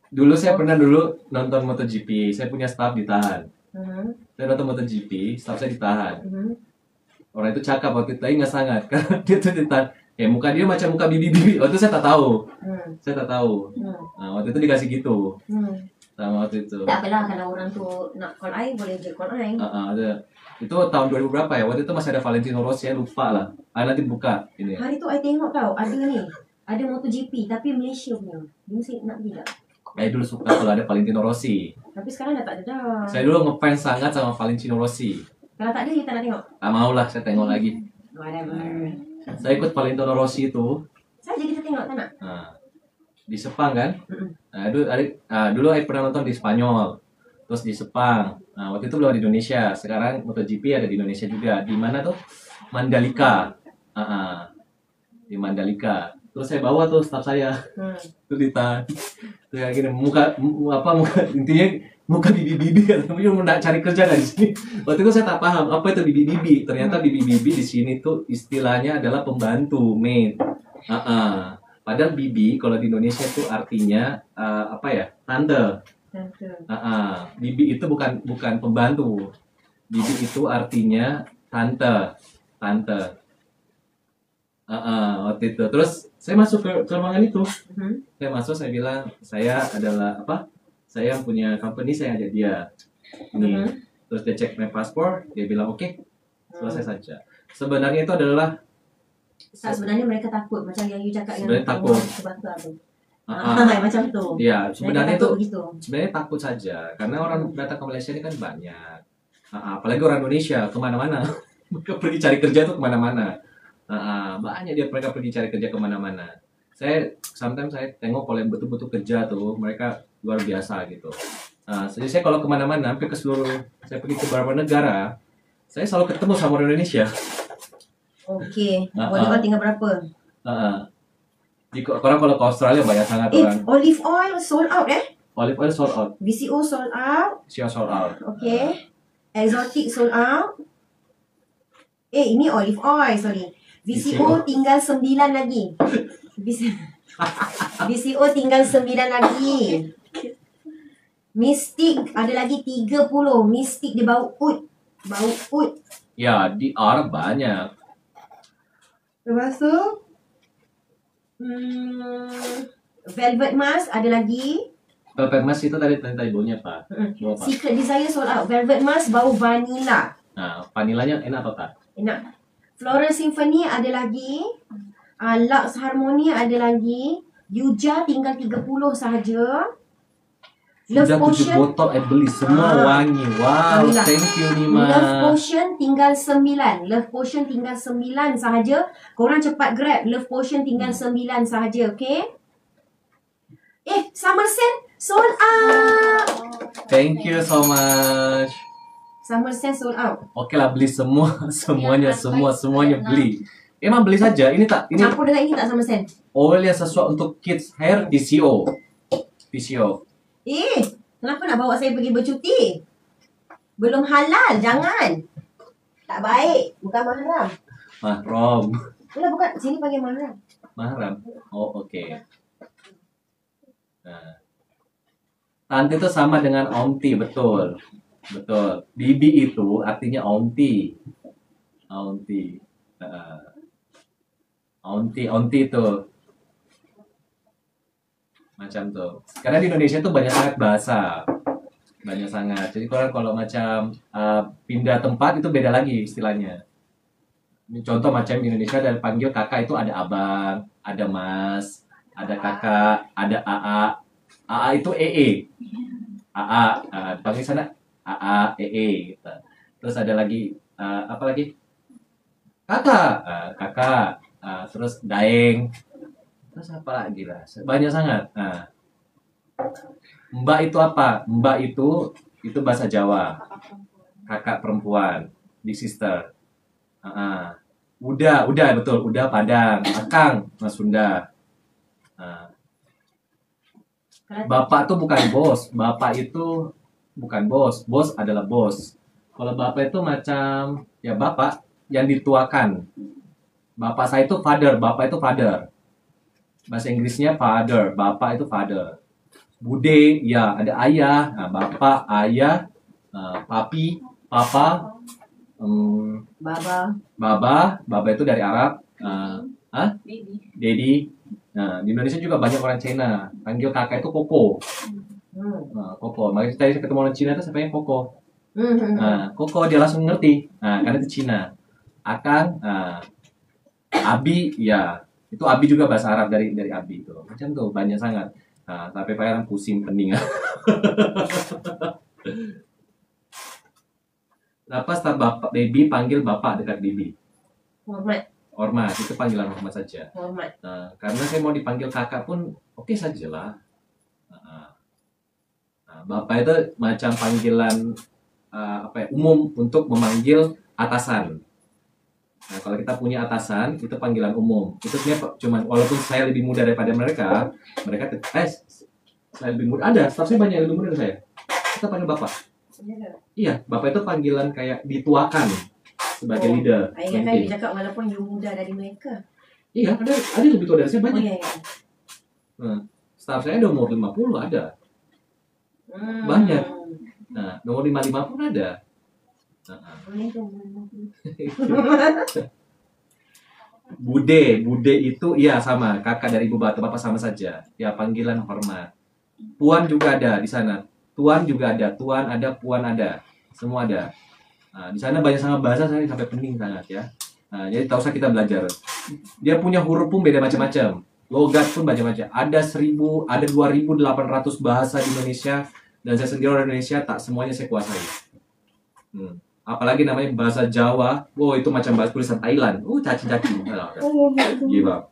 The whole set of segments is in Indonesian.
Dulu saya pernah nonton MotoGP. Saya punya staff ditahan. Saya nonton MotoGP, staff saya ditahan. Orang itu cakap waktu itu, tapi nggak sangat karena dia tuh ditahan. Muka dia macam muka bibi-bibi. Waktu itu saya tak tahu. Saya tak tahu. Nah, waktu itu dikasih gitu. Sama waktu itu. Tak apalah kalau orang tu nak call I, boleh je call I. Ada. Itu tahun 2000 berapa ya? Waktu itu masih ada Valentino Rossi, saya lupa lah. Nanti buka ini. Hari tu I tengok tau, ada ni. Ada MotoGP tapi Malaysia punya. Dia mesti nak pergi tak? Saya dulu suka kalau ada Valentino Rossi. Tapi sekarang dah tak ada dah. Saya dulu ngefans sangat sama Valentino Rossi. Kalau tak ada, kita nak tengok. Mau lah, saya tengok lagi. Whatever. Saya ikut Valentino Rossi itu. Saja kita tengok, tak nak? Di Sepang kan? Dulu saya pernah nonton di Spanyol. Terus di Sepang. Waktu itu belum di Indonesia. Sekarang MotoGP ada di Indonesia juga. Di mana tuh? Mandalika. Di Mandalika. Terus saya bawa tuh staff saya. Terus ditahan. Terus akhirnya muka intinya muka bibi-bibi, katanya mau nak cari kerja di sini. Waktu itu saya tak paham apa itu bibi-bibi. Ternyata bibi-bibi di sini tuh istilahnya adalah pembantu, maid. Padahal bibi kalau di Indonesia itu artinya tante. Bibi itu bukan pembantu. Bibi itu artinya tante. Waktu itu. Terus saya masuk ke ruangan itu. Saya masuk, saya bilang saya adalah saya yang punya company, saya ajak dia. Ini. Terus dia cek my paspor, dia bilang oke, selesai saja. Sebenarnya itu adalah sebenarnya mereka takut macam yang you cakap yang takut. Sebangka tu. Macam tu. Iya, sebenarnya itu sebenarnya takut saja karena orang datang ke Malaysia ini kan banyak. Apalagi orang Indonesia kemana-mana. Mereka pergi cari kerja tuh kemana-mana. Banyak mereka pergi cari kerja kemana-mana. Sometimes saya tengok kalau yang betul-betul kerja tuh mereka luar biasa gitu. Jadi saya kalau kemana-mana, hampir saya pergi ke beberapa negara, saya selalu ketemu sama orang Indonesia. Oke, boleh tinggal berapa? Orang kalau ke Australia banyak sangat orang. Olive oil sold out Olive oil sold out. VCO sold out. Sold out. Okay. Exotic sold out. Ini olive oil, sorry. VCO tinggal 9 lagi. VCO tinggal 9 lagi. Mystic ada lagi 30. Mystic dia bau oud. Ya, di Arab banyak. Lepas tu Velvet Mask ada lagi. Velvet Mask itu tadi baunya apa? Secret Desire sold out. Velvet Mask bau vanilla. Vanilanya enak atau tak? Enak. Floral Symphony ada lagi. Lux Harmony ada lagi. Yuja tinggal 30 sahaja. Sudah 7 botol beli semua wangi. Wow, thank you Nima. Love Potion tinggal 9. Love Potion tinggal 9 sahaja. Korang cepat grab. Love Potion tinggal 9 sahaja, okay? Somerset sold out. Thank you so much. Somerset sold out. Oke lah, beli semuanya beli. Emang beli saja. Ini campur dengan ini tak Somerset? Oil yang sesuai untuk kids hair PCO. Kenapa nak bawa saya pergi bercuti? Belum halal, jangan. Tak baik, bukan mahram. Mahram. Bukan, sini panggil mahram. Mahram. Oh, oke. Tante itu sama dengan onti, betul. Bibi itu artinya onti. Onti itu macam tuh. Karena di Indonesia tuh banyak sangat bahasa. Jadi kalau macam pindah tempat itu beda lagi istilahnya. Ini contoh macam di Indonesia ada panggil kakak itu ada abang, ada mas, ada kakak, ada AA. AA itu EE. Panggil sana AA, EE gitu. Terus ada lagi apa lagi? Kakak. Terus daeng. Terus apa lagi lah? Banyak sangat. Mbak itu apa? Mbak itu bahasa Jawa. Kakak perempuan, di sister. Udah betul. Udah Padang. Akang, Mas Sunda. Bapak tuh bukan bos. Bapak itu bukan bos. Bos adalah bos. Kalau bapak itu macam ya bapak yang dituakan. Bapak saya itu father. Bapak itu father. Bahasa Inggrisnya father, bapak itu father. Bude, ya ada ayah, nah, bapak, ayah, papi, papa, Baba. baba itu dari Arab, Dedi. Nah, di Indonesia juga banyak orang Cina. Panggil kakak itu Koko. Nah, Koko. Makanya tadi saya ketemu orang Cina itu sampai Koko. Nah, Koko dia langsung ngerti. Nah, karena itu Cina. Akang, Abi, ya. Itu Abi juga bahasa Arab dari Abi itu. Macam tuh banyak sangat. Nah, sampai pangeran pusing pening. Kenapa setelah bapak baby panggil bapak dekat bibi? Hormat, itu panggilan hormat saja. Hormat. Nah, karena saya mau dipanggil kakak pun oke saja lah. Nah, bapak itu macam panggilan umum untuk memanggil atasan. Nah, kalau kita punya atasan itu panggilan umum. Itu sebenarnya cuman walaupun saya lebih muda daripada mereka saya lebih muda. Ada, staff saya banyak yang lebih muda dari saya. Kita panggil bapak. Iya, bapak itu panggilan kayak dituakan sebagai leader. Ayah kan dia cakap walaupun you muda dari mereka. Iya, ada lebih tua dari saya banyak. Iya. Nah, staff saya udah umur 50 ada. Banyak. Nah, nomor 55 pun ada. Bude itu iya sama, kakak dari ibu bapak sama saja. Ya panggilan hormat. Puan juga ada di sana. Tuan juga ada, tuan ada, puan ada, semua ada. Nah, di sana banyak sangat bahasa saya sampai pening sangat ya. Nah, jadi tak usah kita belajar. Dia punya huruf pun beda macam-macam, logat pun macam-macam. Ada 2.800 bahasa di Indonesia dan saya sendiri orang Indonesia tak semuanya saya kuasai. Apalagi namanya bahasa Jawa, itu macam bahasa tulisan Thailand. Cacing-cacing. Gila.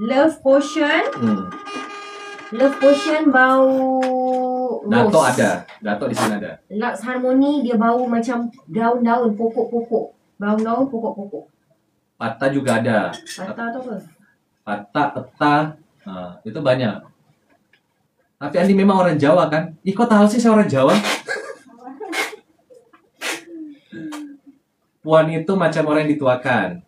Love potion. Love potion bau Dato ada, Dato di sana ada. Lux Harmony dia bau macam daun-daun, pokok-pokok. Daun-daun, pokok-pokok. Pata juga ada. Pata tu apa? Pata, peta, itu banyak. Tapi Andi memang orang Jawa kan? Kok tahu sih saya orang Jawa? Puan itu macam orang yang dituakan.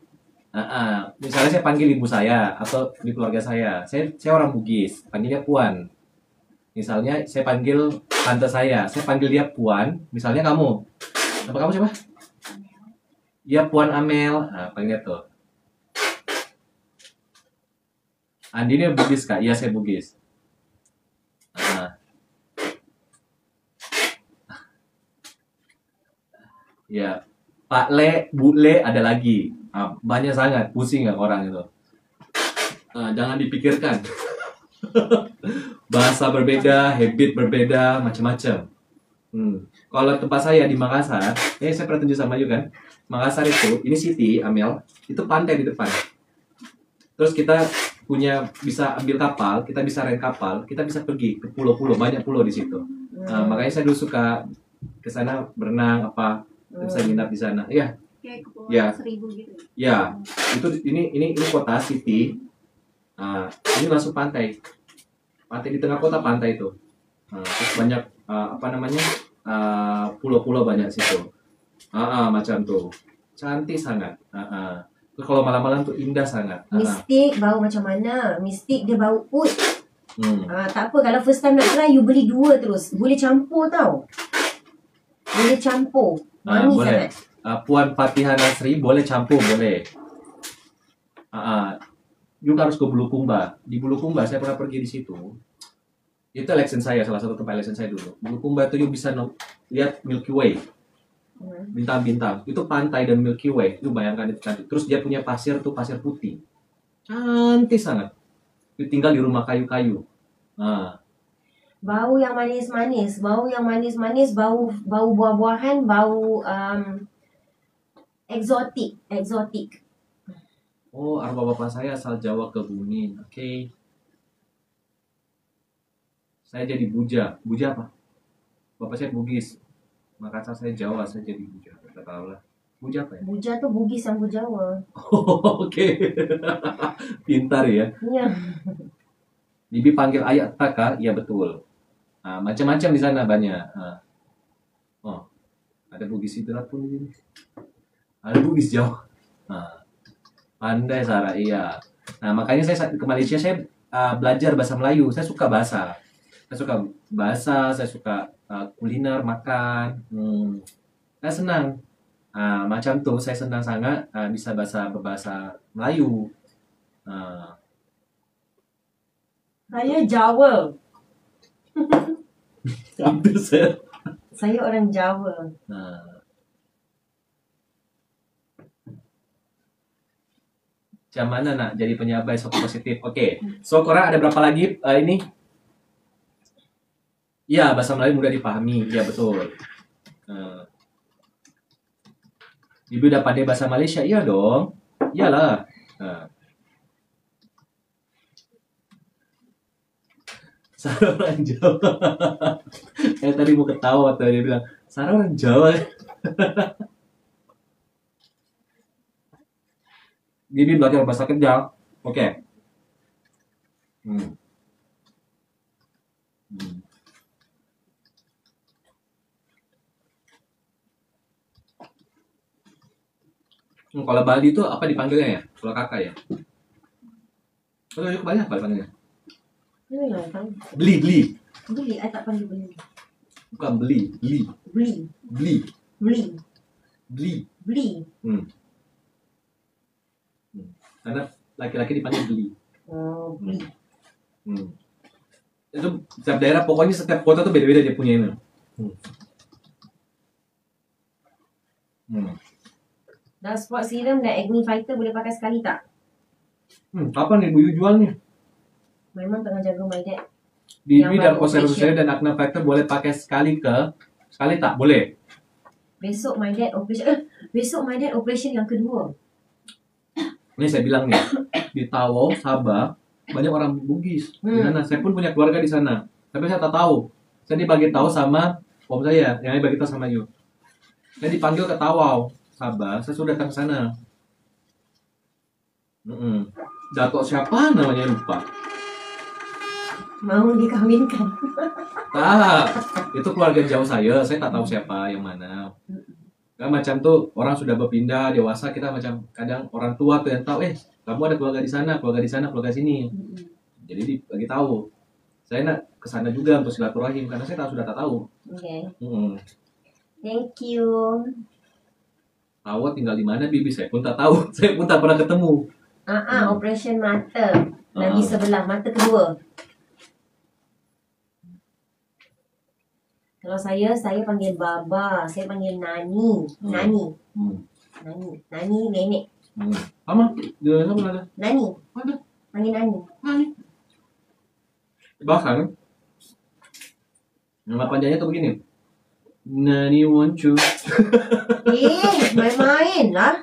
Misalnya saya panggil ibu saya atau di keluarga saya orang Bugis, panggilnya Puan. Misalnya saya panggil tante saya panggil dia Puan. Misalnya kamu, apa kamu siapa? Ya Puan Amel, panggilnya tuh. Andi ini Bugis kak? Iya saya Bugis. Ya Pak Le, Bu Le ada lagi. Banyak sangat, pusing nggak orang itu. Jangan dipikirkan. Bahasa berbeda, habit berbeda, macam-macam. Kalau tempat saya di Makassar, saya pernah tunjuk sama you kan. Makassar itu, ini city, Amel, itu pantai di depan. Terus kita bisa ambil kapal, kita bisa rent kapal, kita bisa pergi ke pulau-pulau, banyak pulau di situ. Makanya saya dulu suka ke sana berenang bisa nginap di sana. Iya. Kayak Ya. 1000 gitu. Ya, ini kota city. Ini langsung pantai. Pantai di tengah kota pantai itu. Terus banyak pulau-pulau banyak situ. Macam tuh. Cantik sangat. Terus kalau malam-malam tuh indah sangat. Mistik bau macam mana? Mistik dia bau ut. Tak apa kalau first time nak try you beli 2 terus. Boleh campur tau. Boleh campur. Manis boleh. sangat. Puan Fatihah Nasri boleh campur, boleh. Juga harus ke Bulukumba. Di Bulukumba saya pernah pergi di situ. Itu election saya, salah satu tempat election saya dulu. Bulukumba itu you bisa lihat Milky Way. Bintang-bintang. Itu pantai dan Milky Way. Itu bayangkan itu cantik. Terus dia punya pasir tuh pasir putih. Cantik sangat. You tinggal di rumah kayu-kayu. Bau yang manis-manis, bau buah-buahan, bau eksotik. Arwah bapak saya asal Jawa Kebumen. Oke. Saya jadi Buja. Buja apa? Bapak saya Bugis. Makassar saya Jawa, saya jadi Buja. Tidak tahu lah. Buja apa ya? Buja tuh Bugis yang Jawa. Oke. Pintar ya. Iya. Bibi panggil ayah Taka, iya betul. Macam-macam di sana banyak. Ada Bugis Sidrap pun di sini. Ada Bugis Jawa. Pandai Sarah, iya. Makanya saya ke Malaysia saya belajar bahasa Melayu. Saya suka bahasa. Saya suka kuliner, makan. Saya senang. Macam tuh, saya senang sangat bisa berbahasa Melayu. Saya Jawa. Hampir saya. Saya orang Jawa. Macam mana nak jadi penyabai soft positif? Oke. So, korang ada berapa lagi ini? Ya, bahasa Melayu mudah dipahami. Ya, betul. Ibu udah pandai bahasa Malaysia? Iya dong. Iyalah. Sarah orang Jawa. Tadi mau ketawa atau dia bilang, Sarah orang Jawa. Bibi belajar bahasa Kejang. Oke. Kalau Bali itu apa dipanggilnya ya? Kalau kakak ya? Kalau yuk banyak apa dipanggilnya? Beli. Beli, saya tak panggil beli. Bukan beli. Karena laki-laki dipanggil beli. Oh, beli. Itu setiap daerah, pokoknya setiap kota tuh beda-beda dia punya ini. Dan sport serum dan acne fighter boleh pakai sekali tak? Kapan Ibu Yu jualnya? Memang tengah jaga my dad. Bibi dan Ocean dan Acne Factor boleh pakai sekali tak? Boleh. Besok my dad operation yang kedua. Ini saya bilang nih, di Tawau, Sabah, banyak orang Bugis. Di sana, saya pun punya keluarga di sana. Tapi saya tak tahu. Saya dibagi tahu sama om saya, yang dibagi tahu sama Yu. Saya dipanggil ke Tawau, Sabah, saya sudah datang ke sana. Datuk siapa namanya lupa. Mau dikawinkan. Itu keluarga jauh saya tak tahu siapa yang mana. Kan macam tuh orang sudah berpindah dewasa, kita macam kadang orang tua tuh yang tahu, kamu ada keluarga di sana, keluarga sini. Jadi dibagi tahu. Saya nak ke sana juga untuk silaturahim karena saya sudah tak tahu. Oke. Thank you. Tahu tinggal di mana Bibi, saya pun tak tahu. Saya pun tak pernah ketemu. Operation mata. Lagi sebelah mata kedua. Kalau saya panggil baba, saya panggil nani. Nani nenek. Sama, di mana pun ada. Nani. Ada. Panggil nani. Bahkan nama panjangnya tuh begini. Nani want you. Main-main lah.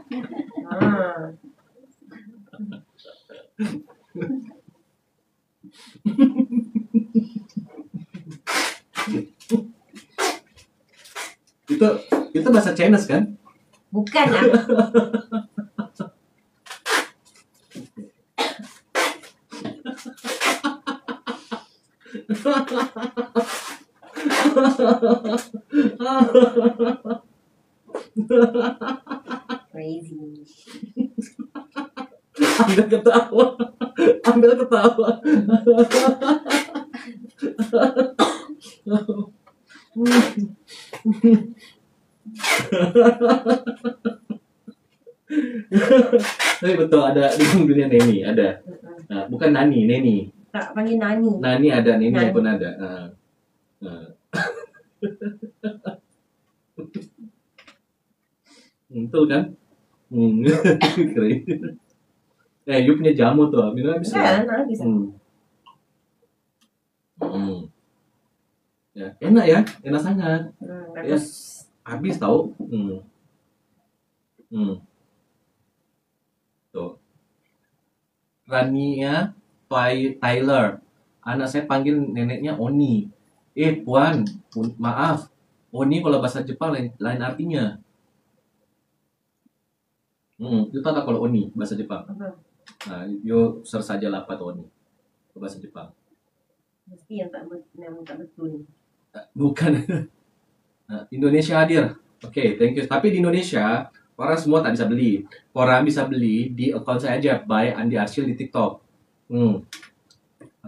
Itu bahasa Chinese kan? Bukan lah. Crazy. Ambil ketawa. Tapi betul ada di dunia Neni ada. Nah, bukan Nani, Neni. Tak panggil nani. Nani ada, Neni pun ada. Betul kan? Keren. You punya jamu tuh, minum bisa. Bisa. Ya, enak sangat. Habis tahu. Tuh. Rania Tyler. Anak saya panggil neneknya Oni. Puan, maaf. Oni kalau bahasa Jepang lain artinya. Itu tahu kalau Oni bahasa Jepang. Nah, yo search saja lah apa Oni bahasa Jepang. Mesti yang tak betul. Bukan. Indonesia hadir. Oke, thank you. Tapi di Indonesia orang semua tak bisa beli. Orang bisa beli di akun saya aja, by Andi Arsyil di TikTok.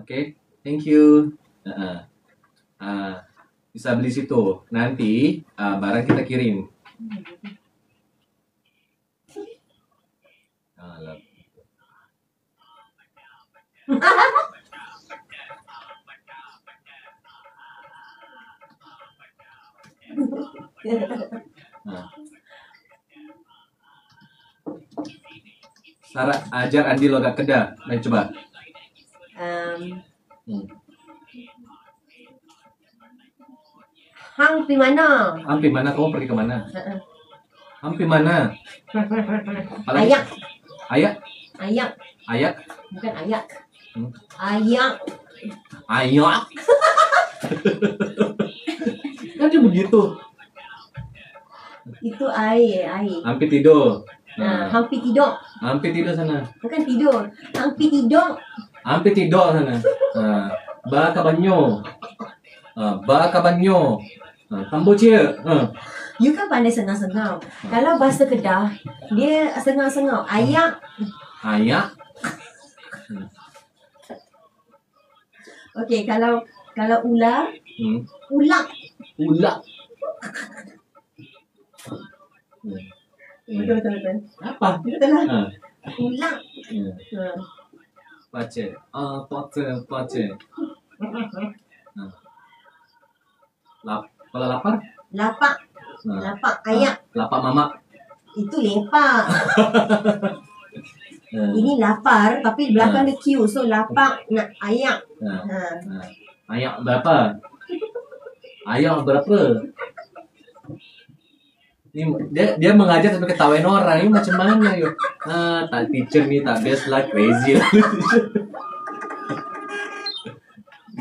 Oke, thank you. Bisa beli situ. Nanti barang kita kirim. Sarah ajar Andi logat Kedah. Mari coba. Hang pi mana? Hang pi mana? Kamu pergi ke mana? Hang pi mana? Ayak. Ayak? Ayak. Ayak? Bukan ayak. Ayak. Ayak? Kan dia begitu. Itu air. Hampir tidur. Hampir tidur. Hampir tidur sana. Bukan tidur. Hampir tidur. Hampir tidur sana. Ba kabanyo. Ba kabanyo. Tambo cia. You kan pandai sengau-sengau. Kalau bahasa Kedah, dia sengau-sengau. Ayak. Ayak. Okey, kalau ular, ulak. Ulak. Betul. Apa? Betul lah. Ulak. Baca. Baca. Kalau lapar? Lapak. Lapak ayak. Lapak mamak. Itu lepak. Ini lapar tapi belakang dia Q. So lapak nak ayak. Ayak berapa? Ayak berapa? Ini dia mengajar sampai ketawain orang. Ini macam mana yuk? Tak teacher nih tak best lah, crazy.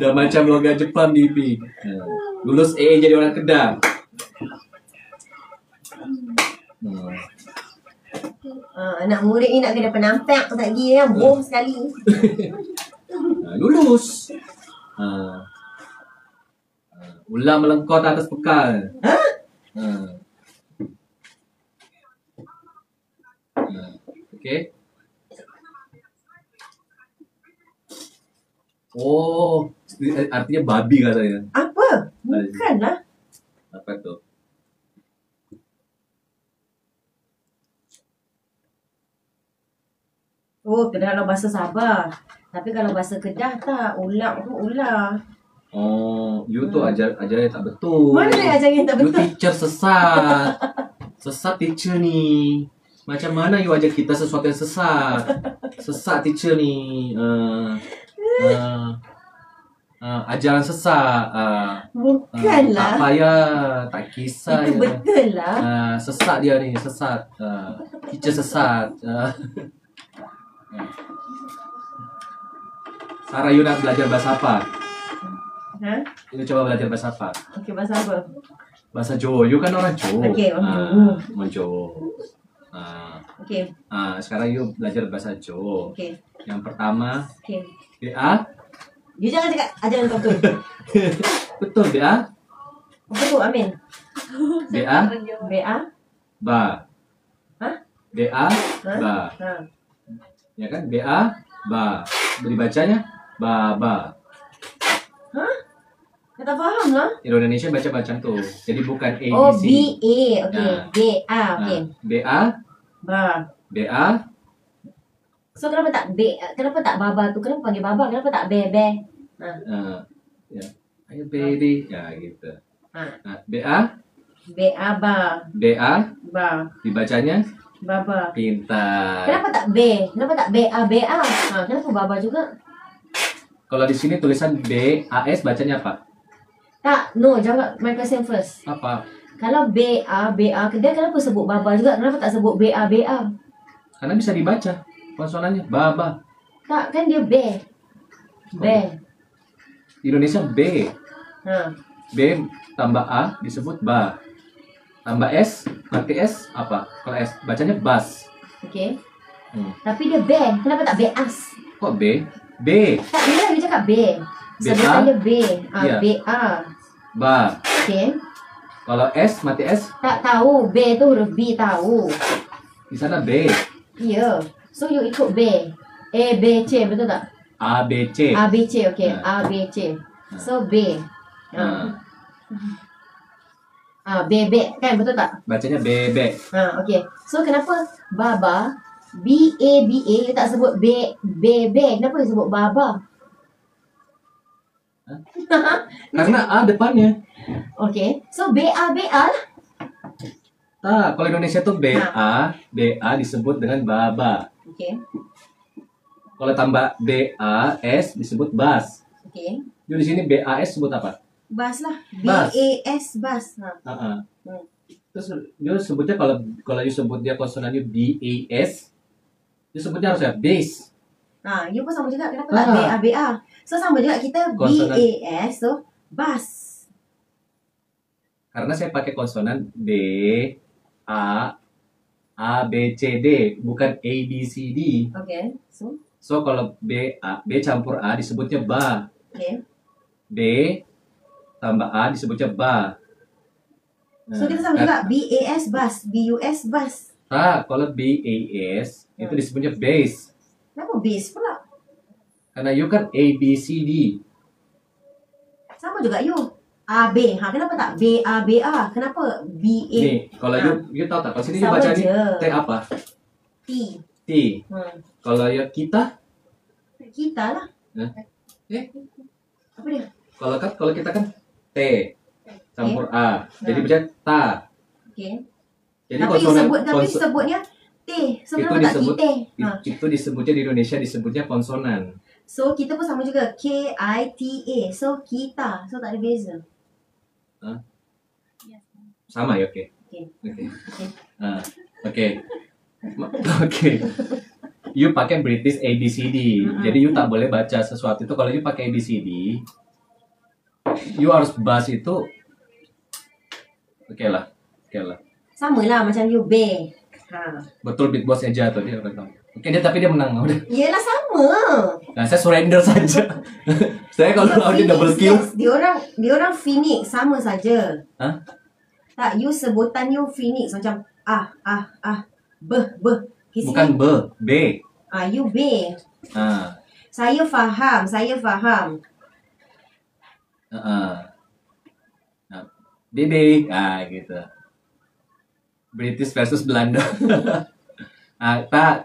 Udah macam logat Jepang BP. Lulus AA jadi orang Kedah. Anak murid ni nak kena penampak lagi ya, boh sekali. Lulus. Ular melengkot atas pekal. Okay. Oh, artinya babi katanya. Apa? Bukanlah. Apa tuh? Oh, kalau bahasa Sabah. Tapi kalau bahasa Kedah tak, ular tu ular. Oh, you tu ajar tak betul. Mana yang ajar yang tak betul? You teacher sesat. Sesat teacher ni. Macam mana you ajar kita sesuatu yang sesat? Sesat teacher ni. Ajaran sesat. Bukanlah. Tak payah, tak kisah. Itu betul lah. Sesat dia ni, sesat. Teacher sesat. Sarah, you nak belajar bahasa apa? You coba belajar bahasa apa? Okey, bahasa apa? Bahasa Jawa. You kan orang Jawa. Okey, orang Jawa. Okey. Sekarang you belajar bahasa Jawa. Okey. Yang pertama, Okey. BA. You jangan cakap ajaran tak betul. Betul BA. Apa tu, Amin? BA. BA. Ba. Hah? BA. Ba. Ya kan? BA. Ba. Dibacanya ba. Hah? Saya tak faham lah. Indonesia baca macam tu. Jadi bukan A, Oh, B, C. B-A. Okey. B-A. Okey. BA. Ba. BA. So, kenapa tak B? Kenapa tak baba tu? Kenapa panggil baba? Kenapa tak be? Ya. Ayo baby. Ya gitu. BA. B-A. Ba. BA. Ba. Dibacanya Baba. pintar. Kenapa tak B? Kenapa tak B-A? Kenapa baba juga? Kalau di sini tulisan BAS bacanya apa? Tak, no, jawab my question first. Apa? Kalau BA, dia kenapa sebut baba juga? Kenapa tak sebut BA? Karena bisa dibaca konsonannya baba. Tak, kan dia B. B. Di Indonesia B. B tambah A disebut ba. Tambah S, nanti S apa? Kalau S bacanya bas. Okey. Tapi dia B. Kenapa tak BAS? Kok B? B. Tak, dia cakap B. Sebenarnya B. Ya. BA. Ba. Okey. Kalau S mati S, Tak tahu. B tu huruf B tahu. di sana B. Ya. So, you ikut B. A, B, C. Betul tak? A, B, C. A, B, C, okay. Nah. A, B, C. So, B. Bebek kan, betul tak? Bacanya bebek. Okay. So, kenapa baba, B-A-B-A, you tak sebut bebek? Kenapa you sebut baba? Karena A depannya. Okay. So, B-A-B-A lah. Nah, kalau Indonesia tuh B-A disebut dengan baba. Okay. Kalau tambah B-A-S disebut bas. Okay. Jadi di sini B-A-S sebut apa? Bas lah. Bas. B-A-S, bas. Terus dia sebutnya kalau you sebut dia konsonannya B-A-S, dia sebutnya harusnya base. You pun sama juga. Kenapa tak B-A-B-A? So, sama juga kita Konsonan. B-A-S, so bas. Karena saya pakai konsonan B, A, B, C, D, bukan A, B, C, D. Okay. So kalau B campur A disebutnya ba. Okay. B tambah A disebutnya ba. So kita sama juga B-A-S, bas. B-U-S, bas. Kalau B-A-S itu disebutnya base. Kenapa base pula? Karena you kan A, B, C, D. Sama juga you. A-B. Kenapa tak B-A-B-A? Kenapa B-A? Nih, kalau you tahu tak? Kalau sini you Sama baca je. nih T apa? T. T. Kalau ya kita? Kita lah. Apa dia? Kalau kita kan T campur A. Jadi baca ta. Okay. Jadi Tapi sebutnya T. So kenapa tak kita? Itu disebutnya di Indonesia disebutnya konsonan. So kita pun sama juga K-I-T-A. So kita. So tak ada beza. Sama ya, oke. Oke. You pakai British ABCD. Jadi you tak boleh baca sesuatu itu kalau you pakai ABCD. You harus bahas itu. Oke lah. Sama lah macam you B. Betul Big Boss aja tuh dia udah tahu. Oke, tapi dia menang udah. Iyalah sama. Nah, saya surrender saja. Saya kalau dia double kill. Dia orang Phoenix sama saja. Hah? Tak, you sebutan you Phoenix macam beh. Bukan B. You B. Saya faham. BB, gitu. British versus Belanda.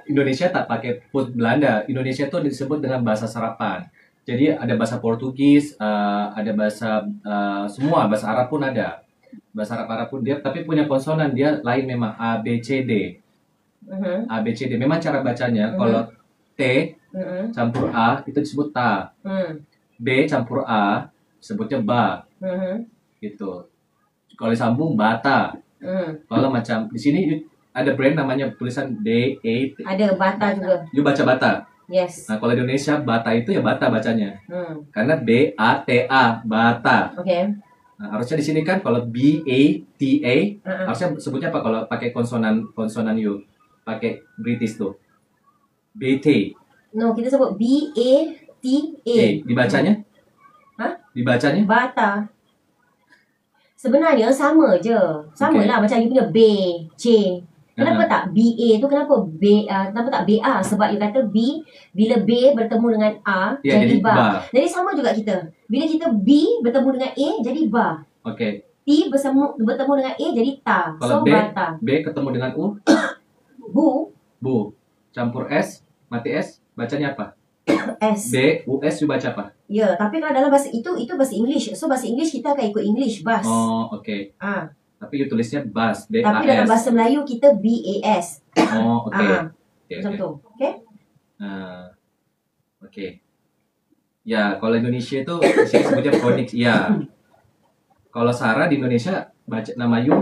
Indonesia tak pakai food Belanda. Indonesia tuh disebut dengan bahasa serapan. Jadi ada bahasa Portugis, ada bahasa semua bahasa Arab pun ada. Bahasa Arab pun dia, tapi punya konsonan dia lain memang A B C D. A B C D. Memang cara bacanya kalau T campur A itu disebut ta. B campur A sebutnya ba. Gitu. Kalau disambung bata. Kalau macam di sini ada brand namanya tulisan B-A-T. Ada bata juga. You baca bata. Yes. Nah, kalau di Indonesia bata itu ya bata bacanya. Karena B-A-T-A, bata. Okay. Nah, harusnya di sini kan kalau B-A-T-A, harusnya sebutnya apa kalau pakai konsonan you? Pakai British tuh. B-T. No, kita sebut B-A-T-A. Dibacanya? Dibacanya? Bata. Sebenarnya sama je. Sama lah macam you punya B, C. Kenapa tak BA tu? Kenapa tak BA? Sebab you kata B, bila B bertemu dengan A, jadi ba. Jadi sama juga kita. Bila kita B bertemu dengan A, jadi ba. Okay. T bertemu dengan A, jadi ta. Kalau so, bata. B ketemu dengan U? Bu. Campur S, mati S, bacanya apa? S. B, U, S, you baca apa? Ya, tapi kalau dalam bahasa itu bahasa English. So, bahasa English kita akan ikut English, bas. Oh, oke. Tapi you tulisnya bas, B-A-S. Tapi dalam bahasa Melayu kita B-A-S. Oh, oke. Macam tu, oke? Oke. Ya, kalau Indonesia itu sebutnya phonics, iya. Kalau Sarah di Indonesia baca nama you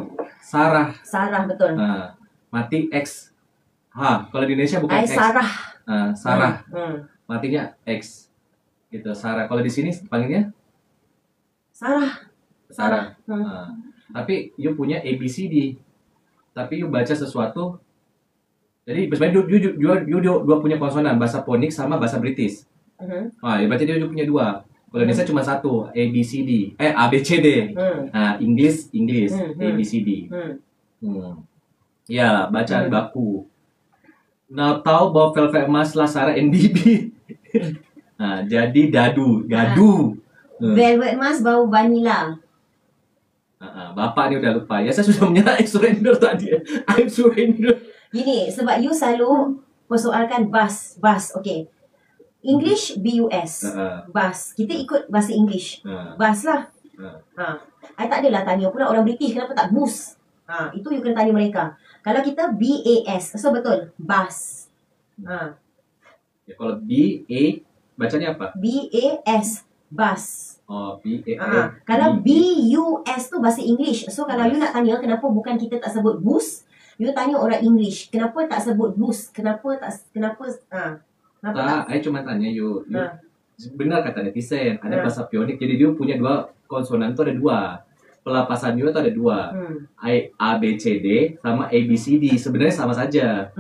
Sarah. Sarah, betul. Mati X. Kalau di Indonesia bukan X. Sarah. Sarah. Matinya X. Gitu, Sarah. Kalau di sini panggilnya Sarah. Tapi you punya ABCD. Tapi you baca sesuatu. Jadi sebenarnya you dua punya konsonan, bahasa phonics sama bahasa British. Ya berarti dia punya dua. Kalau Indonesia cuma satu, ABCD. ABCD. English, ABCD. Ya, bacaan baku. Now tahu bahwa velvet emas lah Sarah NDB. Jadi gadu. Velvet mask bau vanilla. Bapak ni udah lupa. Ya saya sudah menyerah. I surrender tadi. I surrender. Gini, sebab you selalu persoalkan bus. Okay. English, BUS. Bus. Kita ikut bahasa English. Bus lah. I tak adalah tanya pula orang British kenapa tak bus. Itu you kena tanya mereka. Kalau kita BAS, so betul. Bus. Ya, kalau BA, bacanya apa? BAS. Bus. Oh, BAS. Kalau BUS tu bahasa English. So kalau you nak tanya kenapa bukan kita tak sebut bus, you tanya orang English. Kenapa tak sebut bus? Kenapa tak saya cuma tanya you benar kata netizen, ada bahasa pionik, jadi dia punya dua konsonan tu ada dua. Pelapasan you tu ada dua. A, B, C, D sama A, B, C, D. Sebenarnya sama saja.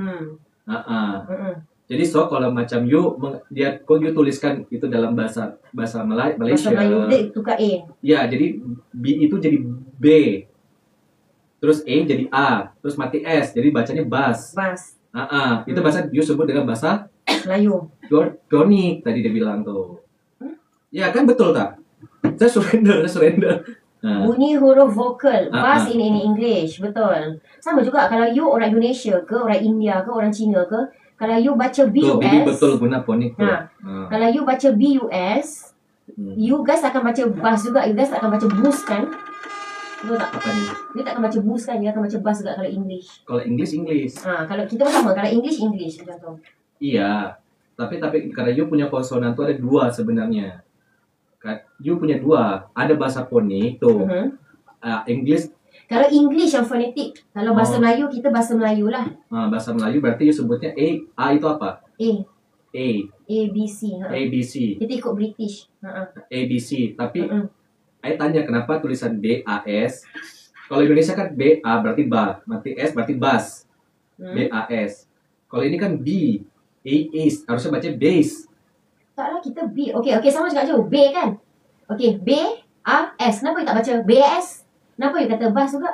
Jadi kalau macam you tuliskan itu dalam bahasa Malaysia. Bahasa Melayu dia tukar A. Ya, jadi B itu jadi B. Terus A jadi A, terus mati S. Jadi bacanya bas. Itu bahasa you sebut dengan bahasa Melayu. Donik tadi dia bilang tuh. Ya kan betul tak? Saya surrender. Bunyi huruf vokal. Bas in English. Betul. Sama juga kalau you orang Indonesia ke, orang India ke, orang Cina ke, kalau you baca BUS. Tuh, Bibi betul guna fonik tuh. Kalau you baca BUS, you guys akan baca bas juga. You guys akan baca bus kan? Betul tak? Apa ni? You tak akan baca bus kan? You akan baca bas juga kalau English. Kalau English. Kalau kita pun sama. Kalau English macam tu. Iya. Tapi karena you punya konsonan tuh ada dua sebenarnya. You punya dua, ada bahasa fonik tuh. English. Kalau English yang fonetik, kalau bahasa Melayu kita bahasa Melayu lah. Bahasa Melayu berarti you sebutnya A itu apa? A B C. A B C. Kita ikut British. A B C. Tapi saya tanya kenapa tulisan B A S? Kalau Indonesia kan B A berarti ba, berarti S berarti bas. B A S. Kalau ini kan B A S, harusnya baca base. Taklah kita B. Okey sama juga je. B kan? Okey, B A S. Kenapa you tak baca B A S? Kenapa you kata bas juga?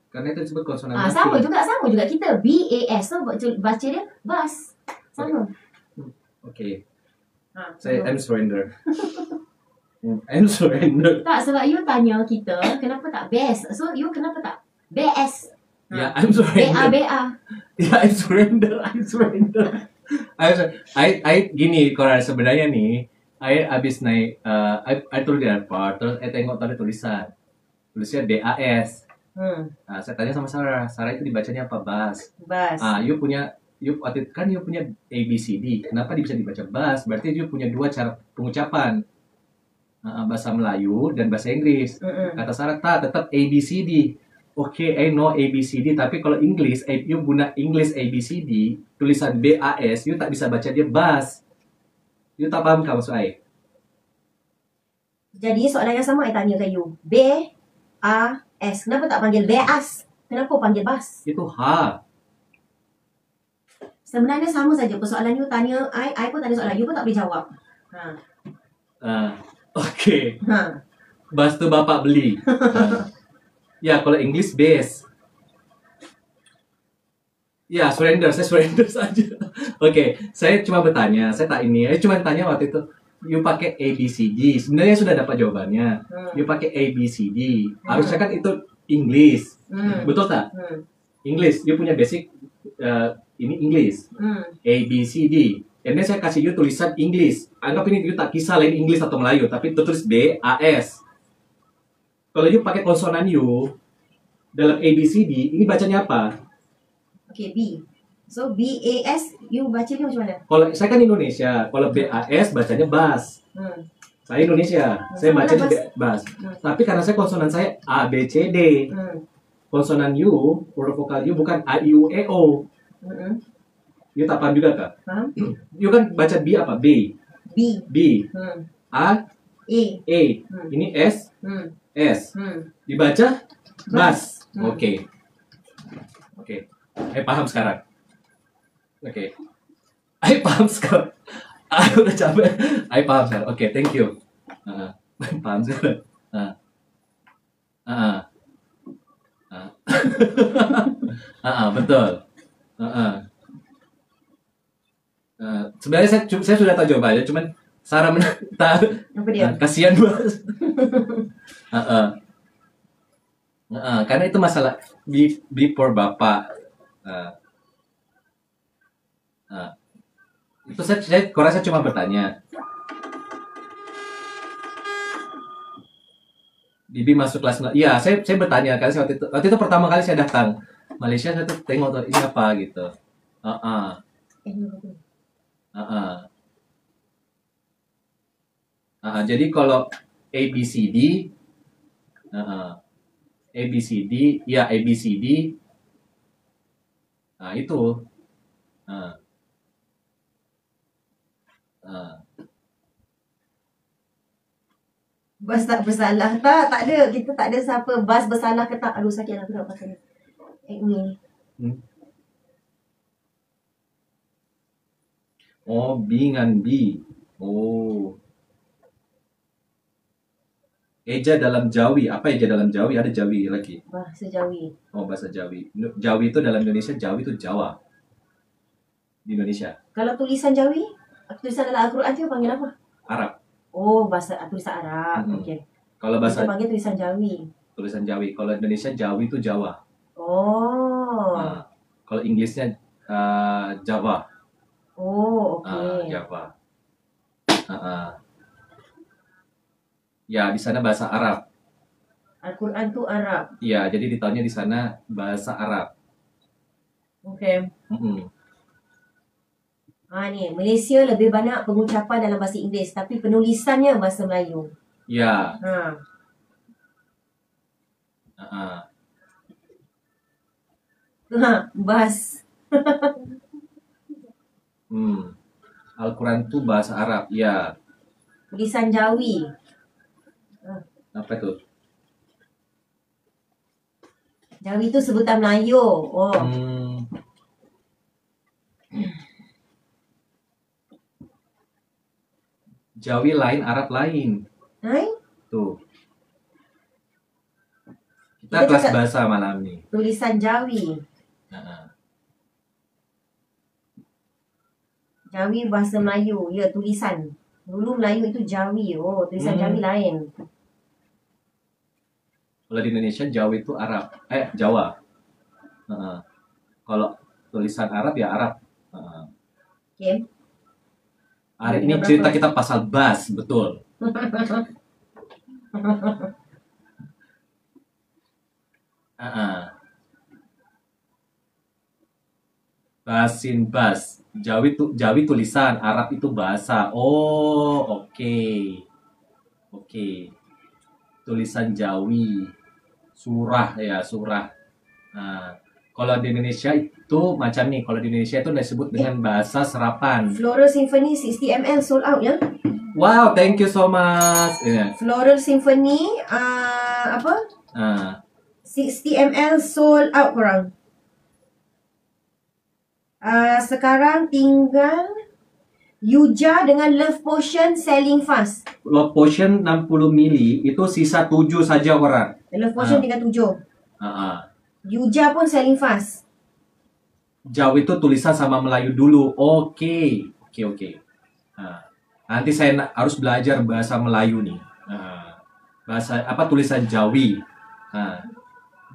Karena itu disebut konsonan. Sama juga kita B A S. So baca dia bas. Sama. Okey. Saya I'm surrender. I'm surrender. Tak, sebab you tanya kita kenapa tak best. So you kenapa tak BS? Ya, I'm surrender. BA. Ya, I'm surrender. Gini, Koran sebenarnya nih, I abis naik, I turun di airport, terus tengok tadi tulisnya DAS. Saya tanya sama Sarah itu dibacanya apa? Bas. You punya ABCD, kenapa bisa dibaca bas? Berarti you punya dua cara pengucapan, bahasa Melayu dan bahasa Inggris. Kata Sarah, tetap ABCD. Oke, I know ABCD, tapi kalau English, you guna English ABCD, tulisan BAS, you tak bisa baca dia bas. You tak paham kan maksud I? Jadi soalan yang sama I tanya ke you. BAS, kenapa tak panggil BAS? Kenapa panggil bas? Itu H. Sebenarnya sama saja. Persoalan you tanya I pun tanya soalan, you pun tak boleh jawab. Oke. Bas tu bapak beli. Ya, kalau English base. Ya, saya surrender saja. Oke, saya cuma bertanya, saya cuma tanya waktu itu, you pakai ABCD, sebenarnya sudah dapat jawabannya. You pakai ABCD, harusnya kan itu English, betul tak? English, you punya basic, ini English, ABCD. And then saya kasih you tulisan English, anggap ini you tak kisah lain English atau Melayu, tapi itu tulis BAS. Kalau you pakai konsonan you dalam ABCD, ini bacanya apa? Oke, B. So BAS, you bacanya macam mana? Kalau saya kan Indonesia, kalau BAS bacanya bas. Saya Indonesia, saya bacanya bas. Tapi karena saya konsonan saya A B C D. Konsonan you, huruf vokal you bukan A I U E O. You tak paham juga kah? Paham. You kan baca B apa? B. A E. Ini S. Dibaca bas. Oke. Paham sekarang. Paham sekarang. Udah capek. Paham sekarang. Thank you. Paham sekarang. Betul. Sebenarnya saya sudah tahu jawabannya, cuman Sarah Apa dia? kasihan banget. Karena itu masalah before bapak. Itu saya kurasa cuma bertanya. Bibi masuk kelas 9. Iya, saya bertanya karena waktu itu pertama kali saya datang Malaysia, saya tuh tengok tuh ini apa gitu. Jadi kalau ABCD, ya ABCD, nah itu. Bas tak bersalah. Tak ada. Kita tak ada siapa bas bersalah ke tak. Aduh sakit aku nak pasal ni. Oh, B dengan B. Oh. Eja dalam Jawi. Apa eja dalam Jawi? Ada Jawi lagi. Bahasa Jawi. Oh, bahasa Jawi. Jawi itu dalam Indonesia, Jawi itu Jawa. Di Indonesia. Kalau tulisan Jawi, tulisan dalam Al-Quran tu panggil apa? Arab. Oh, bahasa tulisan Arab. Okey. Kalau bahasa kita panggil tulisan Jawi. Tulisan Jawi. Kalau Indonesia Jawi itu Jawa. Oh. Kalau Inggrisnya Java. Oh, okey. Java. Ya, di sana bahasa Arab. Al-Quran tu Arab. Iya, jadi ditahunya di sana bahasa Arab. Okey. Ni Malaysia lebih banyak pengucapan dalam bahasa Inggeris tapi penulisannya bahasa Melayu. Ya. Bahas. Al-Quran itu bahasa Arab, ya. Tulisan Jawi. Apa itu? Jawi itu sebutan Melayu. Oh. Jawi lain, Arab lain. Tuh. Kita kelas bahasa malam nih. Tulisan Jawi. Jawi bahasa Melayu. Ya, tulisan. Dulu Melayu itu Jawi. Oh, tulisan Jawi lain. Kalau di Indonesia Jawi itu Arab. Jawa. Kalau tulisan Arab ya Arab. Oke. Hari ini cerita kita pasal bas, betul. Basin bas. Jawi tulisan, Arab itu bahasa. Oh, oke. Tulisan Jawi. Surah ya, surah. Kalau di Indonesia itu macam nih. Kalau di Indonesia itu disebut dengan bahasa serapan. Floral Symphony 60 ml sold out ya. Wow, thank you so much. Floral Symphony 60 ml sold out korang. Sekarang tinggal Yuja dengan Love Potion selling fast. Love Potion 60 mili itu sisa 7 saja orang. Love Potion tinggal 7. Yuja pun selling fast. Jawa itu tulisan sama Melayu dulu. Oke. Nanti saya harus belajar bahasa Melayu nih. Bahasa apa tulisan Jawi.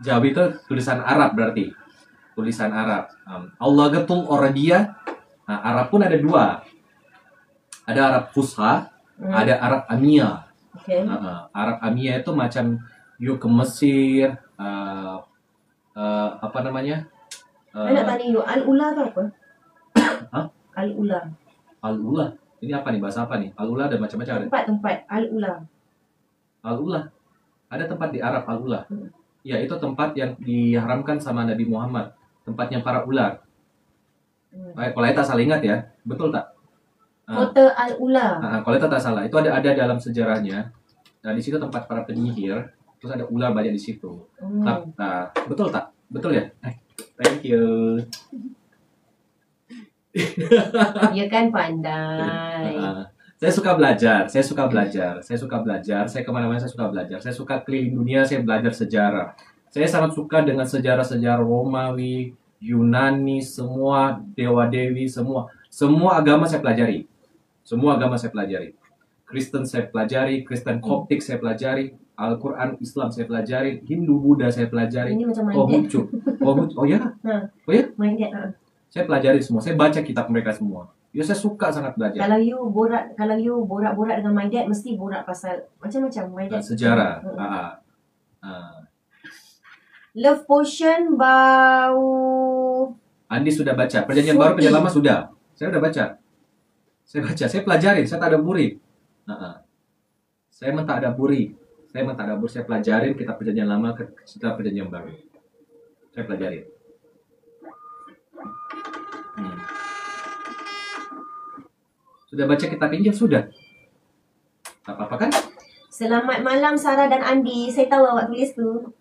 Jawi itu tulisan Arab berarti. Tulisan Arab. Allah getul Arabia. Arab pun ada 2. Ada Arab Fusha, ada Arab Amia. Arab Amia itu macam you ke Mesir, apa namanya? Saya nak tanya you, Al-Ula tu apa? Al-Ula. Al-Ula. Ini apa nih? Bahasa apa nih? Al-Ula ada macam-macam. Tempat Al-Ula. Al-Ula. Ada tempat di Arab Al-Ula. Ya, itu tempat yang diharamkan sama Nabi Muhammad. Tempatnya para ular. Kalau saya tak salah ingat ya. Betul tak? Kota Al-Ula. Kalau saya tak salah. Itu ada dalam sejarahnya. Nah, di situ tempat para penyihir. Terus ada ular banyak di situ. Betul tak? Betul ya? Thank you. Dia kan pandai. Saya suka belajar. Saya kemana-mana saya suka belajar. Saya suka keliling dunia, saya belajar sejarah. Saya sangat suka dengan sejarah-sejarah Romawi, Yunani, semua dewa-dewi, semua agama saya pelajari. Semua agama saya pelajari. Kristen saya pelajari, Kristen Koptik saya pelajari, Al-Quran Islam saya pelajari, Hindu Buddha saya pelajari. Ini macam Konghucu. Oh ya? Oh ya? Minded. Saya pelajari semua. Saya baca kitab mereka semua. Ya saya suka sangat belajar. Kalau you borak-borak dengan my dad, mesti borak pasal macam-macam my dad. Sejarah. Love Potion bau. Andi sudah baca. Perjanjian Baru, Perjanjian Lama sudah. Saya udah baca. Saya pelajarin. Saya tak ada buri. Saya mentadaburi. Saya pelajarin kitab Perjanjian Lama ke kitab Perjanjian Baru. Saya pelajarin. Sudah baca kitab Injil? Sudah. Tak apa-apa kan? Selamat malam Sarah dan Andi. Saya tahu awak tulis tu.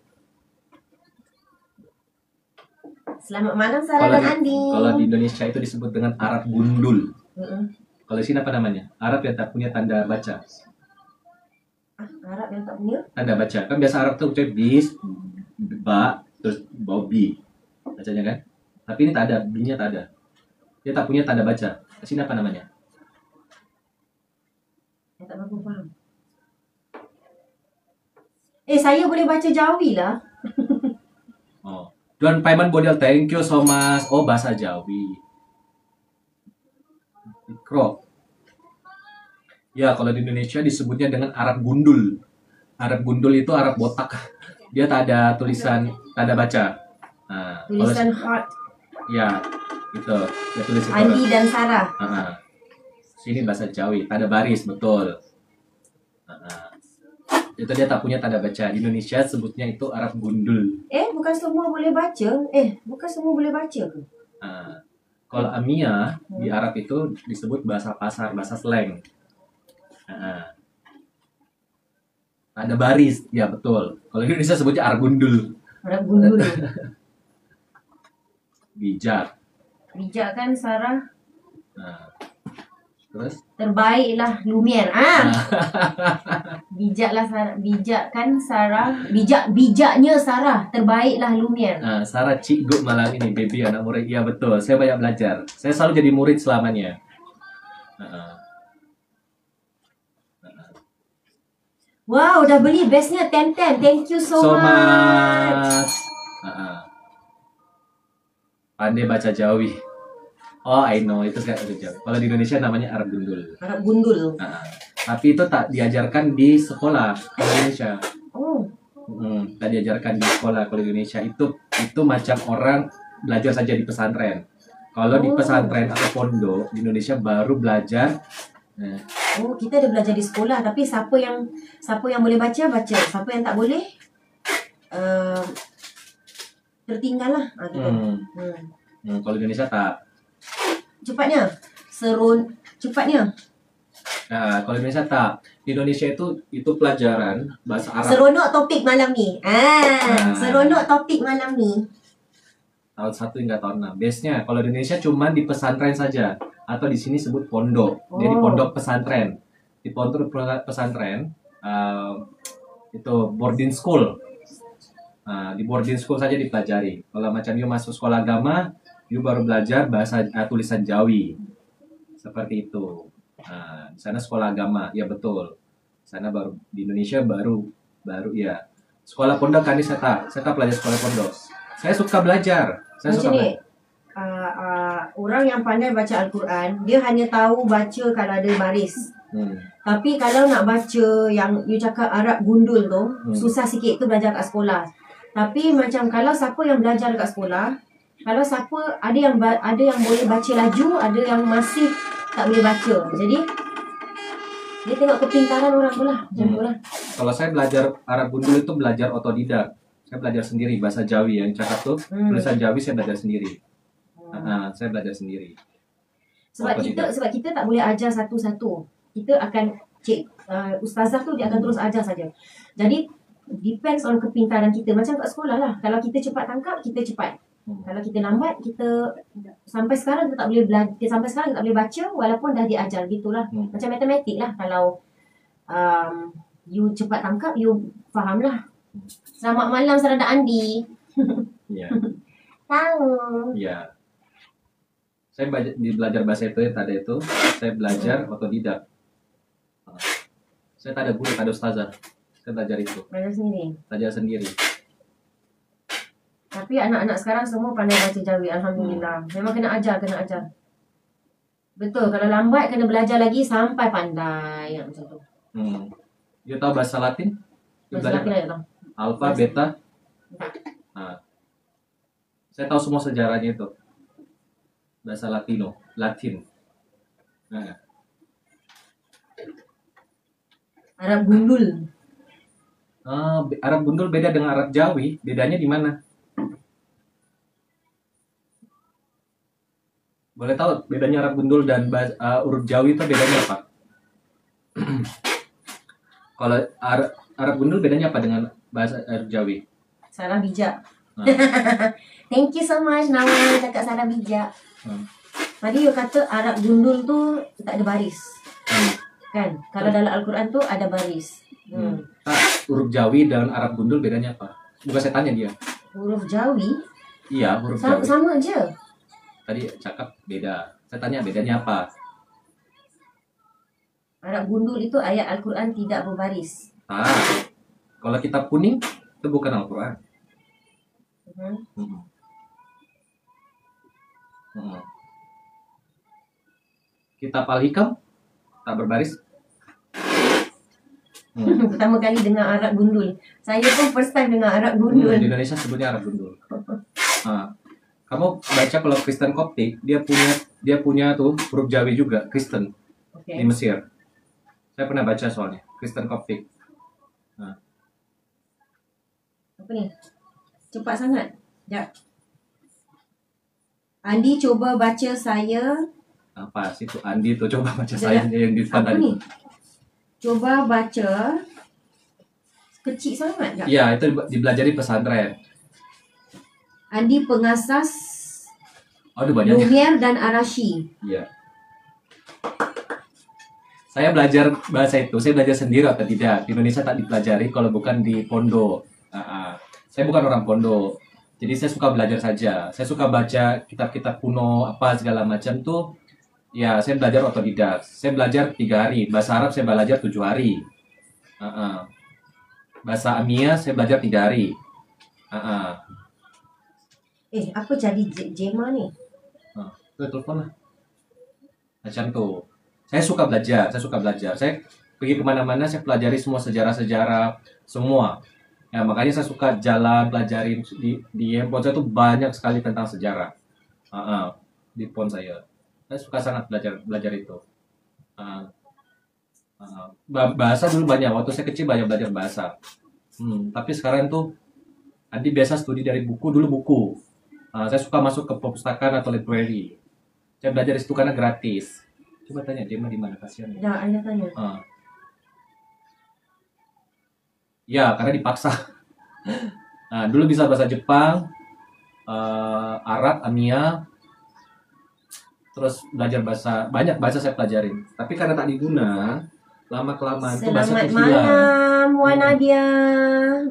Selamat malam Sarah dan Andi. Kalau di Indonesia itu disebut dengan Arab gundul. Kalau di sini apa namanya? Arab yang tak punya tanda baca. Arab yang tak punya? Tanda baca. Kan biasa Arab tuh ucap bis, ba, terus bau bi. Bacanya kan? Tapi ini tak ada, B-nya tak ada. Dia tak punya tanda baca. Di sini apa namanya? Saya tak mampu faham. Saya boleh baca Jawi lah. Oh. Don Paiman Bodil, thank you so much. Oh, bahasa Jawi. Ikro. Ya, kalau di Indonesia disebutnya dengan Arab gundul. Arab gundul itu Arab botak. Dia tak ada tulisan tanda baca. Tulisan heart. Ya, itu. Dia tulis itu. Andi dan Sarah. Sini bahasa Jawi, tanda baris, betul. Itu dia tak punya tanda baca. Di Indonesia sebutnya itu Arab gundul. Bukan semua boleh baca. Bukan semua boleh baca ke? Kalau Amia di Arab itu disebut bahasa pasar, bahasa slang. Tanda baris, ya betul. Kalau di Indonesia sebutnya Arab gundul. Arab gundul. Bijak. Bijak kan Sarah? Terus? Terbaiklah Lumiere. Bijaklah Sarah. Bijak kan Sarah? Bijaknya Sarah. Terbaiklah Lumiere. Sarah cikgu malam ini, baby anak murid. Iya betul. Saya banyak belajar. Saya selalu jadi murid selamanya. Wow, dah beli bestnya 10-10. Thank you so much. Pandai baca Jawi. Oh, I know. Itu saya baca Jawi. Kalau di Indonesia namanya Arab gundul. Arab gundul. Tapi itu tak diajarkan di sekolah di Indonesia. Tak diajarkan di sekolah kalau di Indonesia. Itu macam orang belajar saja di pesantren. Kalau di pesantren atau pondok di Indonesia baru belajar. Kita ada belajar di sekolah, tapi siapa yang boleh baca. Siapa yang tak boleh tertinggal lah. Kalau di Indonesia tak. Cepatnya. Kalau di Indonesia tak. Di Indonesia itu pelajaran bahasa Arab. Seronok topik malam ni. Seronok topik malam ni. Tahun 1 hingga tahun 6. Base-nya kalau di Indonesia cuma di pesantren saja, atau di sini sebut pondok. Jadi pondok pesantren. Di pondok pesantren itu boarding school. Di boarding school saja dipelajari. Kalau macam you masuk sekolah agama, you baru belajar bahasa tulisan Jawi. Seperti itu. Di sana sekolah agama, ya betul. Di sana baru di Indonesia baru ya. Sekolah pondok kan saya tak belajar sekolah pondok. Saya suka belajar. Macam ni, orang yang pandai baca Al-Quran, dia hanya tahu baca kalau ada baris. Tapi kalau nak baca yang you cakap Arab gundul tu, susah sikit tu belajar kat sekolah. Tapi macam kalau siapa yang belajar kat sekolah, kalau siapa ada yang boleh baca laju, ada yang masih tak boleh baca. Jadi dia tengok kepintaran orang tu lah. Macam tu lah. Kalau saya belajar Arab gundul itu belajar otodidak. Saya belajar sendiri bahasa Jawi yang cakap tuh tulisan Jawi saya belajar sendiri. Saya belajar sendiri. Sebab kita tak boleh ajar satu-satu. Kita akan ustazah tu dia akan terus ajar saja. Jadi depends on kepintaran kita. Macam kat sekolah lah. Kalau kita cepat tangkap, kita cepat. Kalau kita lambat, kita sampai sekarang kita tak boleh belajar, tak boleh baca walaupun dah diajar gitulah. Macam matematik lah. Kalau you cepat tangkap, you faham lah. Selamat malam Sarada Andi. Ya. Tahu. Ya. Saya belajar bahasa itu tadi itu, saya belajar otodidak. Saya tak ada guru, tak ada ustazah. Saya belajar itu. Belajar sendiri. Tapi anak-anak sekarang semua pandai baca Jawi, alhamdulillah. Memang kena ajar. Betul, kalau lambat kena belajar lagi sampai pandai macam tu. Dia tahu bahasa Latin? Bahasa Latin tak tahu. Alfa, beta. Nah, saya tahu semua sejarahnya itu. Bahasa Latin. Nah. Arab gundul. Arab gundul beda dengan Arab Jawi. Bedanya di mana? Boleh tahu bedanya Arab gundul dan huruf Jawi itu bedanya apa? Kalau Arab gundul bedanya apa dengan bahasa Arab Jawi? Salah bijak. Thank you so much Nawal cakap salah bijak. Tadi you kata Arab gundul tu tak ada baris. Kan? Kalau dalam Al-Quran tu ada baris. Huruf Jawi dan Arab gundul bedanya apa? Bukan saya tanya dia. Huruf Jawi? Iya, huruf Jawi. Sama je. Tadi cakap beda. Saya tanya bedanya apa? Arab gundul itu ayat Al-Quran tidak berbaris. Kalau kitab kuning itu bukan Al-Quran. Kitab Al-Hikam tak berbaris. Pertama kali dengar Arab gundul. Saya pun first time dengar Arab gundul. Di Indonesia sebutnya Arab gundul. Kamu baca kalau Kristen Koptik, dia punya tuh huruf Jawi juga, Kristen. Di Mesir. Saya pernah baca soalnya, Kristen Koptik. Apa ni? Cepat sangat. Sekejap. Andi coba baca saya. Apa sih tu Andi tu coba baca saya yang di depan tadi. Coba baca. Kecil sangat tak? Ya, itu dipelajari pesantren. Andi pengasas Lumiere dan Arashi. Iya. Saya belajar bahasa itu, saya belajar sendiri atau tidak. Di Indonesia tak dipelajari kalau bukan di pondok. Saya bukan orang pondok. Jadi saya suka belajar saja. Saya suka baca kitab-kitab kuno, apa segala macam tuh. Ya, saya belajar otodidak. Saya belajar 3 hari. Bahasa Arab saya belajar 7 hari. Bahasa Amia saya belajar 3 hari. Apa jadi Jema ni? Telepon lah. Macam tuh. Saya suka belajar. Saya pergi kemana-mana, saya pelajari semua sejarah-sejarah, semua. Ya, makanya saya suka jalan, pelajarin. Di handphone saya tuh banyak sekali tentang sejarah. Di handphone saya. Saya suka sangat belajar itu. Bahasa dulu banyak. Waktu saya kecil banyak belajar bahasa. Tapi sekarang tuh, Andi biasa studi dari buku, dulu buku. Saya suka masuk ke perpustakaan atau library. Saya belajar di situ karena gratis. Coba tanya Jema di mana, kasihan. Ya, Anda tanya. Ya, karena dipaksa. Dulu bisa bahasa Jepang, Arab, Amia, terus belajar banyak bahasa saya pelajarin. Tapi karena tak diguna, lama-kelamaan itu bahasa itu hilang. Selamat malam, Wan Nadia.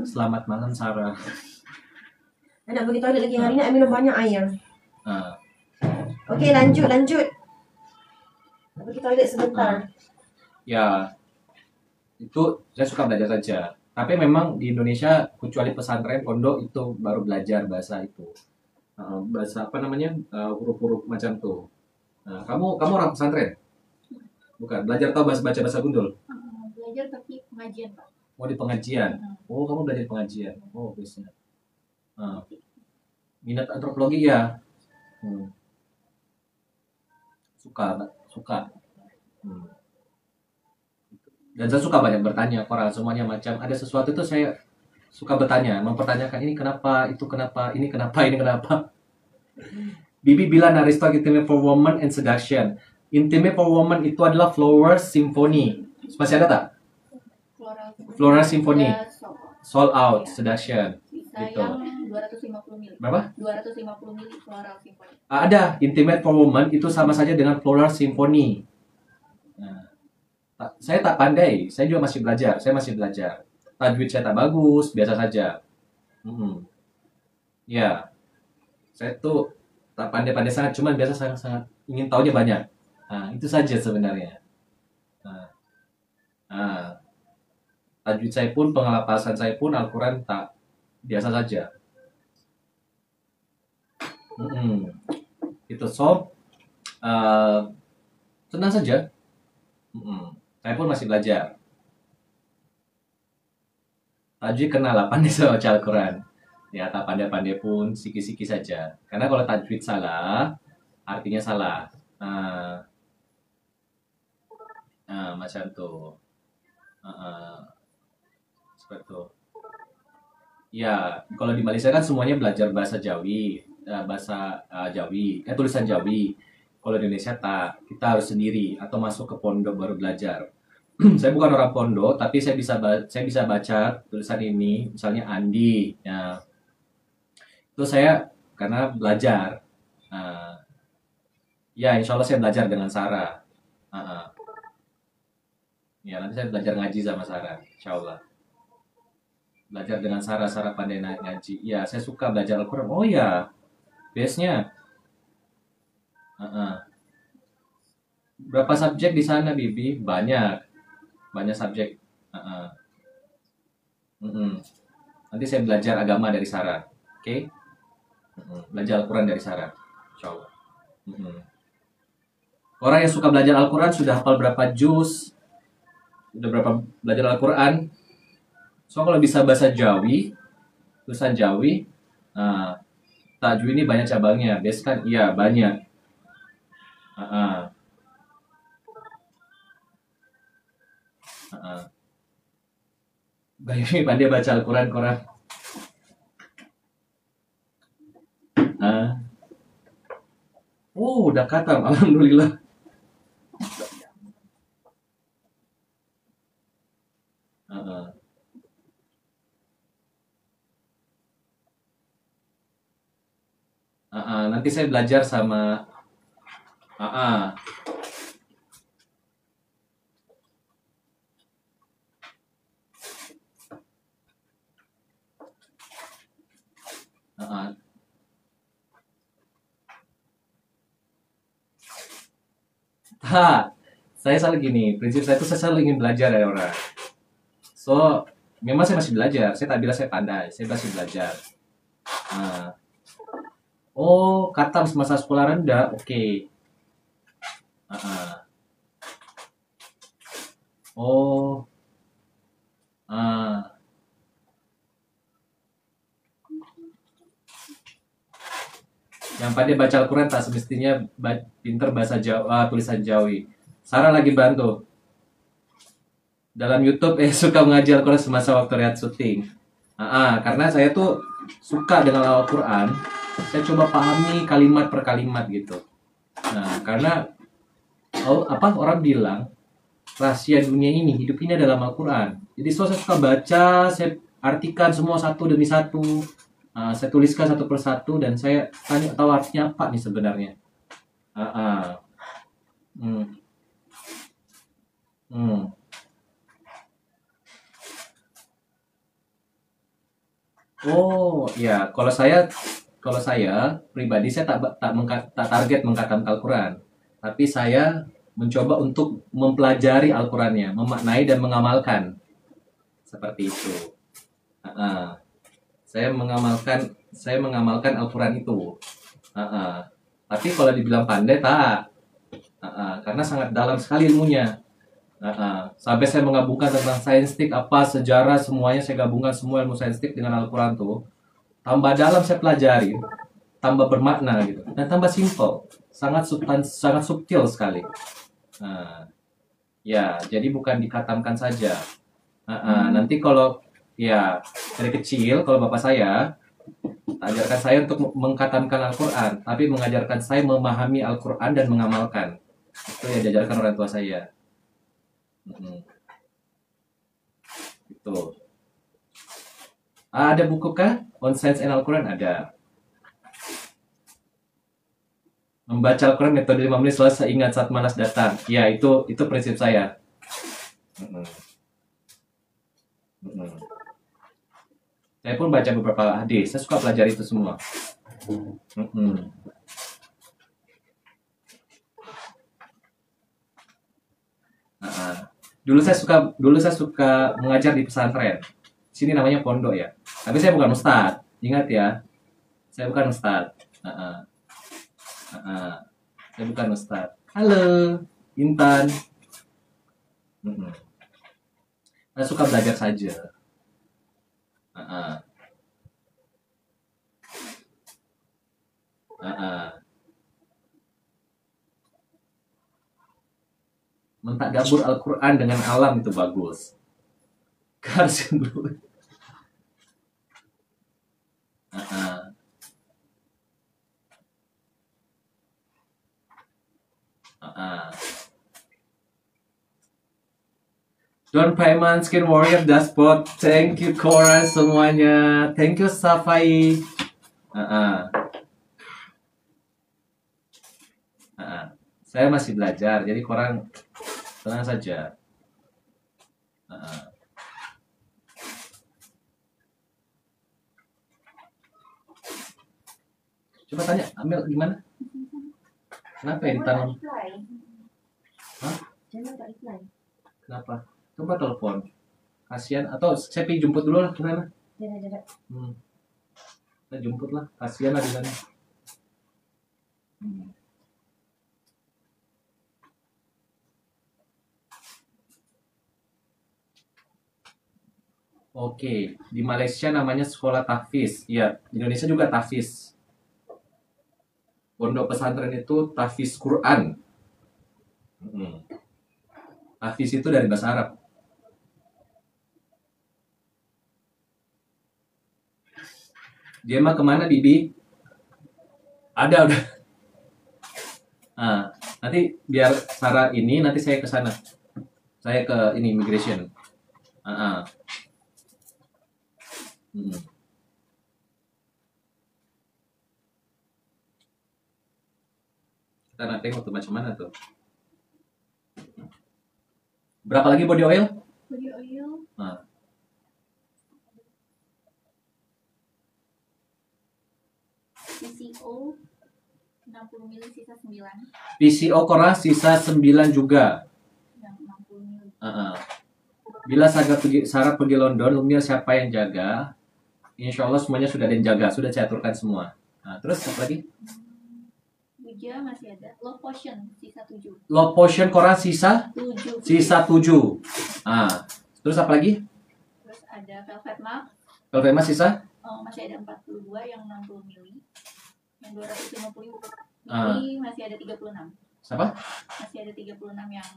Selamat malam, Sarah. Nak pergi toilet lagi, hari ni nak minum banyak air. Okey, lanjut. Nak pergi toilet sebentar. Ya, itu saya suka belajar saja. Tapi memang di Indonesia, kecuali pesantren, pondok itu baru belajar bahasa itu. Bahasa apa namanya, huruf-huruf macam tuh. Kamu orang pesantren? Bukan, belajar tahu baca bahasa gundul? Belajar tapi pengajian, Pak. Oh, di pengajian. Oh, kamu belajar pengajian. Oh, biasanya. Minat antropologi ya. Suka. Dan saya suka banyak bertanya ke orang, semuanya macam ada sesuatu itu saya suka bertanya, mempertanyakan ini kenapa, itu kenapa, ini kenapa. Bibi bilang Aristotle Intimate for Woman and Seduction. Intimate for Woman itu adalah Flower Symphony. Masih ada tak? Floral Symphony. Sold Out, Seduction. Gitu. Yang 250 mili. Berapa? 250 mili Floral Symphony. Ada Intimate for Woman itu sama saja dengan Floral Symphony. Saya tak pandai, saya juga masih belajar. Tajwid saya tak bagus, biasa saja. Ya, saya tuh tak pandai-pandai sangat, cuman biasa sangat ingin tahunya banyak. Itu saja sebenarnya. Tajwid saya pun, penghalafasan saya pun Al-Quran tak biasa saja. Itu tenang saja. Saya pun masih belajar. Tajwid kenal lah, pandai saya baca Al-Quran. Ya, tak pandai-pandai pun sikit-sikit saja. Karena kalau tajwid salah, artinya salah. Macam tu. Seperti itu. Ya, kalau di Malaysia kan semuanya belajar bahasa Jawi, tulisan Jawi. Kalau di Indonesia tak, kita harus sendiri atau masuk ke pondok baru belajar. Saya bukan orang pondok, tapi saya bisa baca tulisan ini, misalnya Andi. Ya, itu saya karena belajar. Ya, insya Allah saya belajar dengan Sarah. Ya, nanti saya belajar ngaji sama Sarah, insya Allah. Belajar dengan Sarah pandai ngaji. Ya, saya suka belajar Al-Quran. Oh ya, base-nya. Berapa subjek di sana, Bibi? Banyak subjek. Nanti saya belajar agama dari Sarah, oke? Belajar Al-Quran dari Sarah, insya Allah. Orang yang suka belajar Al-Quran sudah hafal berapa juz? Sudah berapa belajar Al-Quran? So kalau bisa bahasa Jawi, tulisan Jawi, tajwid ini banyak cabangnya. Biasa kan? Iya, banyak. Bayi pandai baca Al-Quran, Quran. Udah khatam, alhamdulillah. Nanti saya belajar sama saya selalu gini, prinsip saya itu saya selalu ingin belajar dari orang. So, memang saya masih belajar. Saya tak bilang saya pandai, saya masih belajar. Oh, khatam semasa sekolah rendah, oke. Oh, yang pandai baca Al-Quran tak semestinya pinter bahasa Jawa, tulisan Jawi. Sarah lagi bantu. Dalam YouTube suka mengaji Al-Quran semasa waktu rehat syuting. Karena saya tuh suka dengan Al-Quran. Saya coba pahami kalimat per kalimat gitu. Nah, karena orang bilang rahasia dunia ini, hidup ini adalah Al-Quran. Jadi saya suka baca, saya artikan semua satu demi satu. Saya tuliskan satu persatu dan saya tanya tahu artinya apa nih sebenarnya. Oh ya, kalau saya pribadi saya tak target mengkhatam Al-Quran, tapi saya mencoba untuk mempelajari Al-Qurannya, memaknai dan mengamalkan seperti itu. Saya mengamalkan Al-Quran itu. Tapi kalau dibilang pandai tak, karena sangat dalam sekali ilmunya. Sampai saya menggabungkan tentang saintik sejarah semuanya saya gabungkan semua ilmu saintik dengan Al-Quran tuh. Tambah dalam saya pelajari, tambah bermakna gitu, dan tambah simple, sangat subtil sekali. Ya, jadi bukan dikhatamkan saja. Nanti kalau ya dari kecil kalau bapak saya ajarkan saya untuk mengkhatamkan Al-Quran, tapi mengajarkan saya memahami Al-Quran dan mengamalkan. Itu yang diajarkan orang tua saya. Itu. Ada buku kah? On Science and Al-Quran ada. Membaca Al-Quran metode 5 menit selalu saya ingat saat malas datang. Ya, itu prinsip saya. Saya pun baca beberapa hadis. Saya suka pelajari itu semua. Dulu saya suka mengajar di pesantren. Sini namanya pondok ya. Tapi saya bukan ustadz. Ingat ya, saya bukan ustadz. Uh-uh. Uh-uh. Saya bukan ustadz. Halo, Intan. Mm-mm. Saya suka belajar saja. Uh-uh. Uh-uh. Mentadabur Al-Quran dengan alam itu bagus. Harus dulu. Don Payman Skin Warrior Dashboard. Thank you Cora semuanya. Thank you Safai. Saya masih belajar, jadi korang tenang saja. Coba tanya, Amel gimana? Kenapa ya ditanam? Hah? Kenapa? Coba telepon. Kasihan, atau saya pergi jemput dulu lah, gimana? Kita jemput lah, kasihan lah di sana. Oke, di Malaysia namanya sekolah tahfiz. Iya, di Indonesia juga tahfiz. Pondok pesantren itu tahfiz Quran. Tahfiz itu dari bahasa Arab. Dia mah kemana, Bibi? Ada udah. Nanti biar Sarah ini, nanti saya ke sana. Saya ke ini immigration. Kita nanti tengok tuh macam mana tuh. Berapa lagi body oil? Body oil. PCO 60 ml sisa 9. PCO Cora sisa 9 juga. Yang 60 ml. Bila Sarah pergi London, Lumia siapa yang jaga? Insya Allah semuanya sudah ada yang jaga, sudah saya aturkan semua. Terus apa lagi? Buja masih ada. Love Potion sisa 7. Love Potion Cora sisa? 7. Sisa 7. Terus apa lagi? Terus ada Velvet Mask. Velvet Mask sisa? Masih ada 42 yang 60 ml. Yang 250. Ini masih ada 36. Siapa? Masih ada 36 yang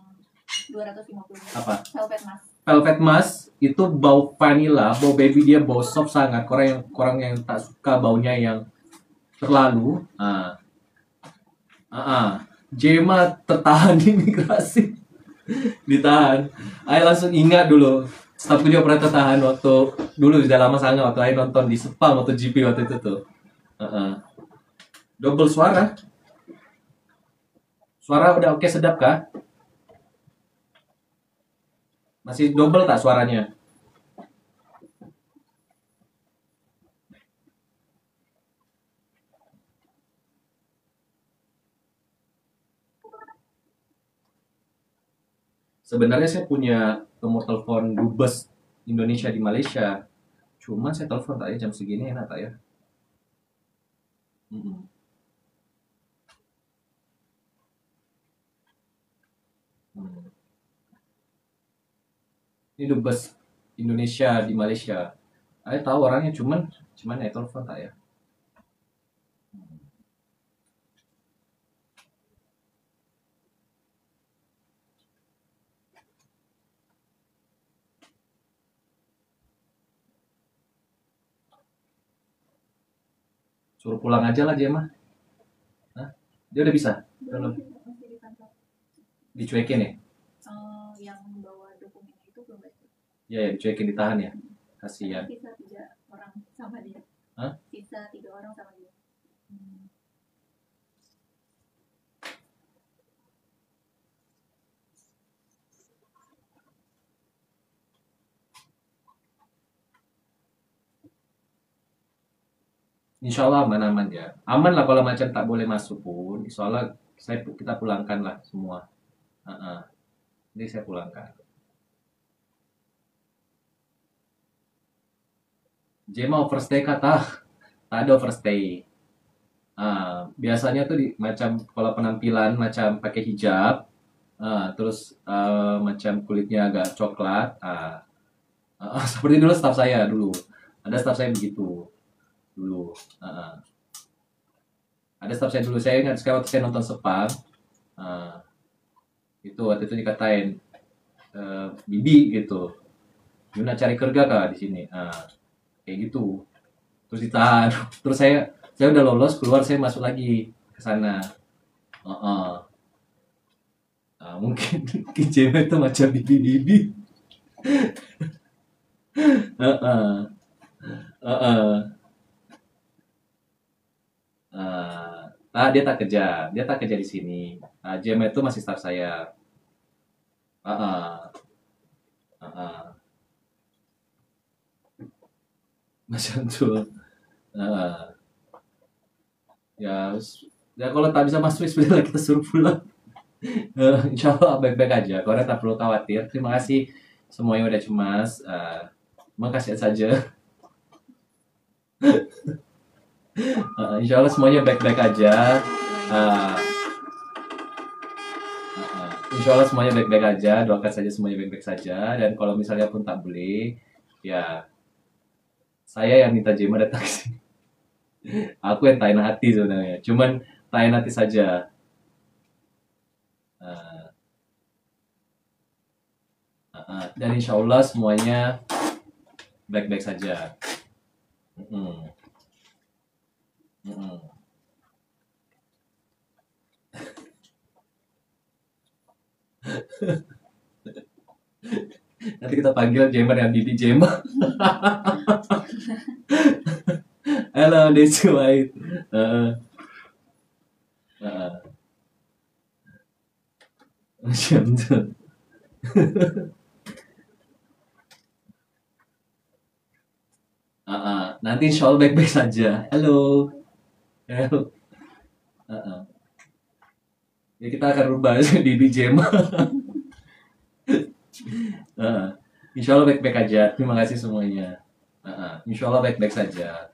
250 ml. Apa? Velvet Mask. Velvet Mask itu bau vanilla, bau baby, dia bau soft sangat. Orang yang tak suka baunya yang terlalu. Jema tertahan di imigrasi. Ditahan. Ayo langsung ingat dulu. Staffku juga pernah tertahan waktu dulu, sudah lama sangat waktu Ayo nonton di Sepang waktu GP waktu itu tuh. Double suara. Suara udah oke, sedap kah? Masih double tak suaranya? Sebenarnya saya punya nomor telepon Dubes Indonesia di Malaysia. Cuma saya telepon tak ya jam segini, enak tak ya? Ini Dubes Indonesia di Malaysia. Saya tahu orangnya, cuman ya telepon tak ya? Suruh pulang aja lah dia mah. Dia udah bisa? Belum. Dicuekin ya? Yang bawa dokumennya itu belum baca. Ya, dicuekin, ditahan ya. Kasihan. Sisa 3 orang sama dia. Sisa 3 orang sama dia. Insya Allah aman-aman ya. Aman lah kalau macam tak boleh masuk pun. Insya Allah kita pulangkan lah semua. Jadi saya pulangkan. Jema overstay kata, tak ada overstay. Biasanya tuh macam kalau penampilan macam pakai hijab, terus macam kulitnya agak coklat. Seperti dulu staff saya dulu. Ada staff saya begitu dulu. Ada staff saya dulu, saya ingat sekali waktu saya nonton Sepang. Itu waktu itu dikatain bibi gitu. You nak cari kerja kah di sini? Kayak gitu. Terus ditahan. Terus saya udah lolos keluar, saya masuk lagi ke sana. Mungkin cewek itu macam bibi-bibi. Dia tak kerja di sini. Jem itu masih staff saya. Macam tuh. Ya kalau tak bisa masuk sebenarnya kita suruh pulang. Insya Allah baik-baik aja. Kau tak perlu khawatir. Terima kasih semuanya udah cemas. Makasih saja. Insya Allah semuanya baik-baik aja. Insya Allah semuanya baik-baik aja. Doakan saja semuanya baik-baik saja. Dan kalau misalnya pun tak boleh, ya saya yang minta Jema datang ke sini. Aku yang tain hati sebenarnya. Cuman tain hati saja. Dan insya Allah semuanya baik-baik saja. Nanti kita panggil Jema dengan Bibi Jema. Halo, that's right. Macam tu. Nanti insya Allah baik-baik saja. Halo. Ya kita akan rubah Bibi Jema. Insya Allah baik-baik aja. Terima kasih semuanya. Insya Allah baik-baik saja.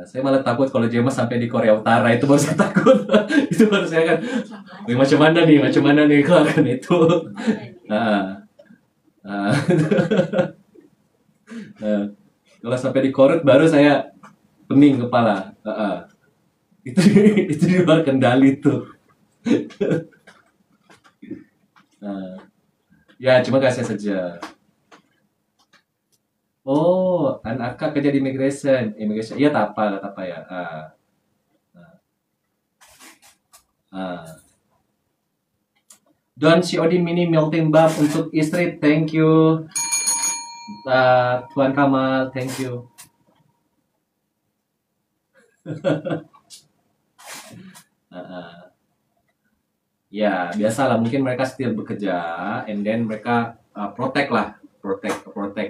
Saya malah takut kalau Jema sampai di Korea Utara, itu baru saya takut. Itu baru saya kan macam mana nih keluarkan itu. Kalau sampai di Korut baru saya pening kepala. Itu di luar kendali tuh. Ya cuma kasih saja. Oh, anak kakak kerja di immigration. Iya tak apa ya. Don COD mini melting bar untuk istri, thank you. Tuan Kamal, thank you. Ya biasalah, mungkin mereka still bekerja, and then mereka protect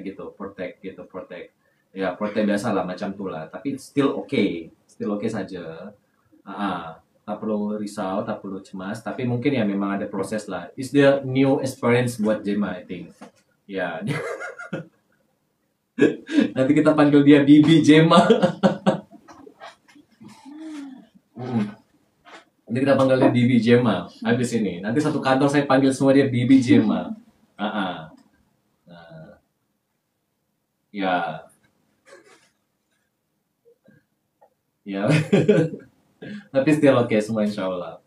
gitu. Ya protect biasa lah macam itulah, tapi still okay saja. Tak perlu risau, tak perlu cemas, tapi mungkin ya memang ada proses lah. It's the new experience buat Jema, I think. Ya. Nanti kita panggil dia Bibi Jema. Nanti kita panggil dia Bibi Jema habis ini. Nanti satu kantor saya panggil semua dia Bibi Jema. Ya. Tapi still okay semua insya Allah.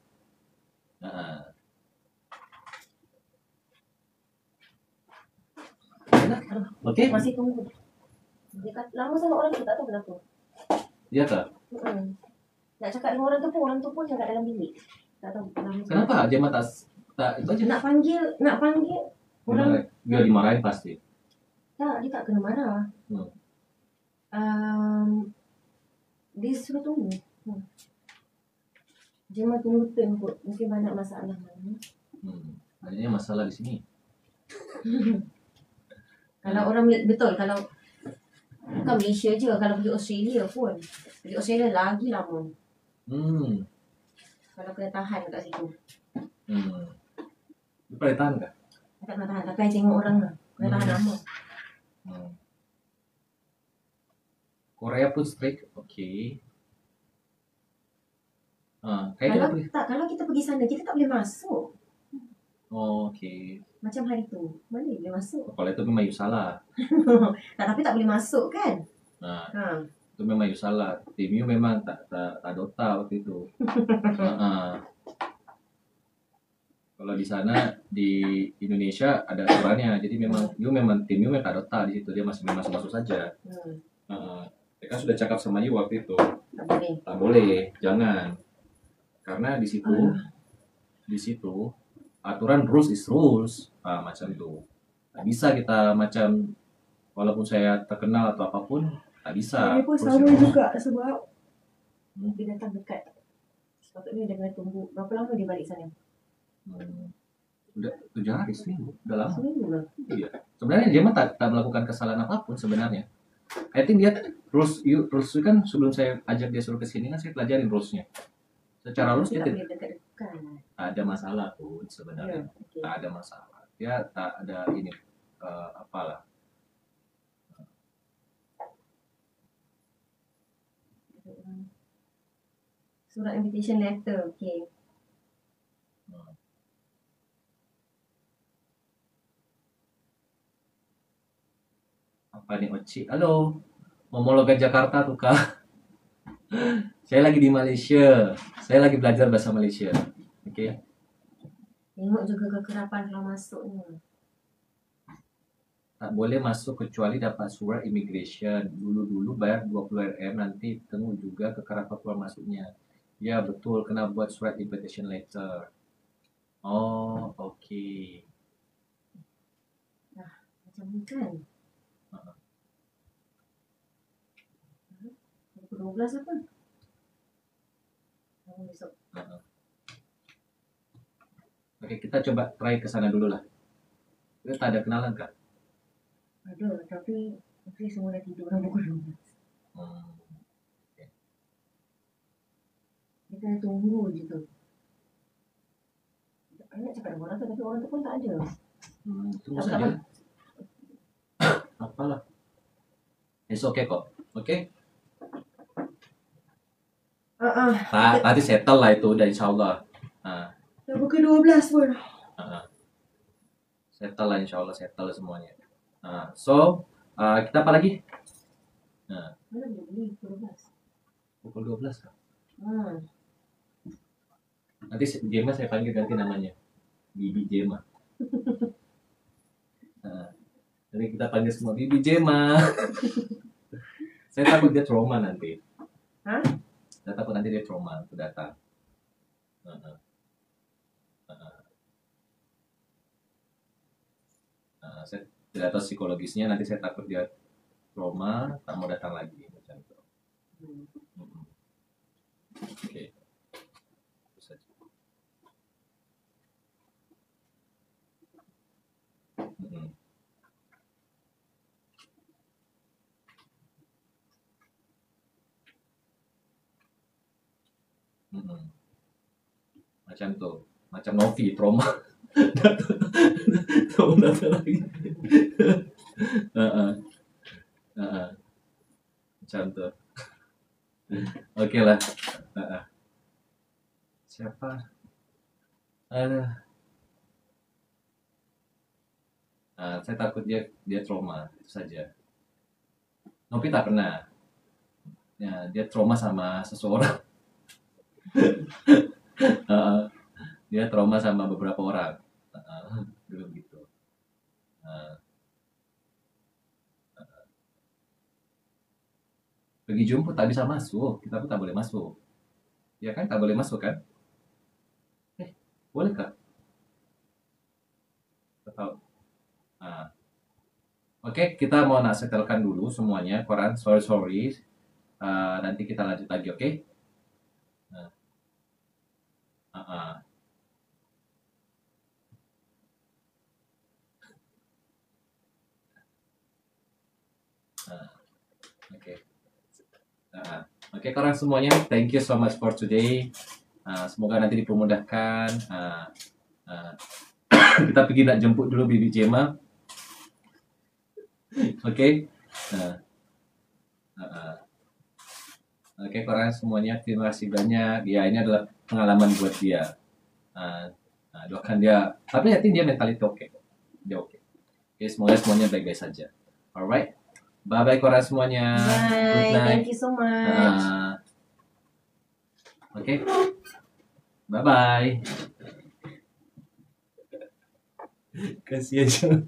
Oke. Masih tunggu. Lama sama orang tu tak tahu kenapa. Iya tak? Nak cakap dengan orang tu pun cakap dalam bilik. Tak tahu kenapa. Kenapa Jema tak itu aja? Nak panggil orang. Dia dimarahin pasti. Tak, dia tak kena marah. Dia suruh tunggu. Jema tunggu turn kot. Mungkin banyak masalah. Banyaknya masalah di sini. Kalau orang betul, kalau bukan Malaysia je, kalau pergi Australia pun. Pergi Australia lagi lama. Kalau kena tahan kat situ. Dia boleh tahan tak? Tak nak tahan, tapi I tengok orang lah. Dah tahan lama. Korea pun strict. Okey. Kalau kita pergi sana, kita tak boleh masuk. Oh, okey. Macam hari tu, mana boleh masuk? Kalau itu memang you salah. Tapi tak boleh masuk kan? Itu memang you salah. Tim you memang tak Dota waktu itu. Kalau di sana di Indonesia ada aturannya. Jadi memang tim you memang tak Dota di situ. Dia masih masuk saja. Mereka sudah cakap sama you waktu itu. Tak boleh, jangan. Karena di situ aturan rules is rules, macam itu. Tak bisa kita macam walaupun saya terkenal atau apapun, tak bisa. Ini pun sama juga sebab dia datang dekat. Sepatutnya dia kena tunggu. Berapa lama dia balik sana? Udah 7 hari, seminggu. Udah lama. Seminggu lah. Iya. Sebenarnya dia mah tak melakukan kesalahan apapun sebenarnya. I think dia rules kan sebelum saya ajak dia suruh ke sini kan saya pelajarin rulesnya. Secara rules dia tidak ada masalah pun sebenarnya. Tak ada masalah. Dia tak ada ini apalah. Surat invitation letter, okey. Apa nih Oci? Halo, Momologa Jakarta tuh kak. Saya lagi di Malaysia. Saya lagi belajar bahasa Malaysia. Oke. Tengok juga kekerapan kalau masuk ni. Tak boleh masuk kecuali dapat surat immigration. Dulu bayar 20 RM, nanti tengok juga kekerapan keluar masuknya. Ya betul, kena buat surat invitation letter. Oh, okey. Macam ni kan? 12 apa? Besok. Oke, kita coba try ke sana dulu lah. Kita tak ada kenalan kak? Ada, tapi semua dah tidur orang pukul 12. Okay. Kita tunggu je tu. Banyak cakap dengan orang tu, tapi orang tu pun tak ada. Tunggu saja. Apalah. It's okay kok. Okay? Tadi settle lah itu udah insyaAllah. Dah pukul 12 pun. Settle lah insyaAllah, settle semuanya. So, kita apa lagi? Mana boleh beli pukul 12? Pukul 12 kan? Nanti Jema saya panggil ganti namanya. Bibi Jema. Jadi kita panggil semua Bibi Jema. Saya takut dia trauma nanti. Saya takut nanti dia trauma untuk datang. Saya tidak tahu psikologisnya, nanti saya takut dia trauma, tak mau datang lagi macam itu. Oke. Itu saja. Macam tuh, macam Novi trauma. Trauma lagi. Macam tuh. Oke lah. Siapa? Saya takut dia trauma, itu saja. Novi tak pernah. Ya, dia trauma sama seseorang. Dia trauma sama beberapa orang. Dulu gitu. Pergi jemput tak bisa masuk, kita pun tak boleh masuk. Ya kan, tak boleh masuk kan? Boleh kah? Tahu. Oke, kita mau setelkan dulu semuanya. Koran, sorry. Nanti kita lanjut lagi, oke? Oke, korang semuanya, thank you so much for today. Semoga nanti dipermudahkan. Kita pergi nak jemput dulu Bibi Jema. Oke. Nah, Oke, korang semuanya terima kasih banyak. Ya, ini adalah pengalaman buat dia. Doakan dia. Tapi I think dia mentality oke. Dia oke. Oke, semoga semuanya baik-baik saja. Alright. Bye-bye korang semuanya. Bye. Thank you so much. Oke. Bye-bye. Kasih aja.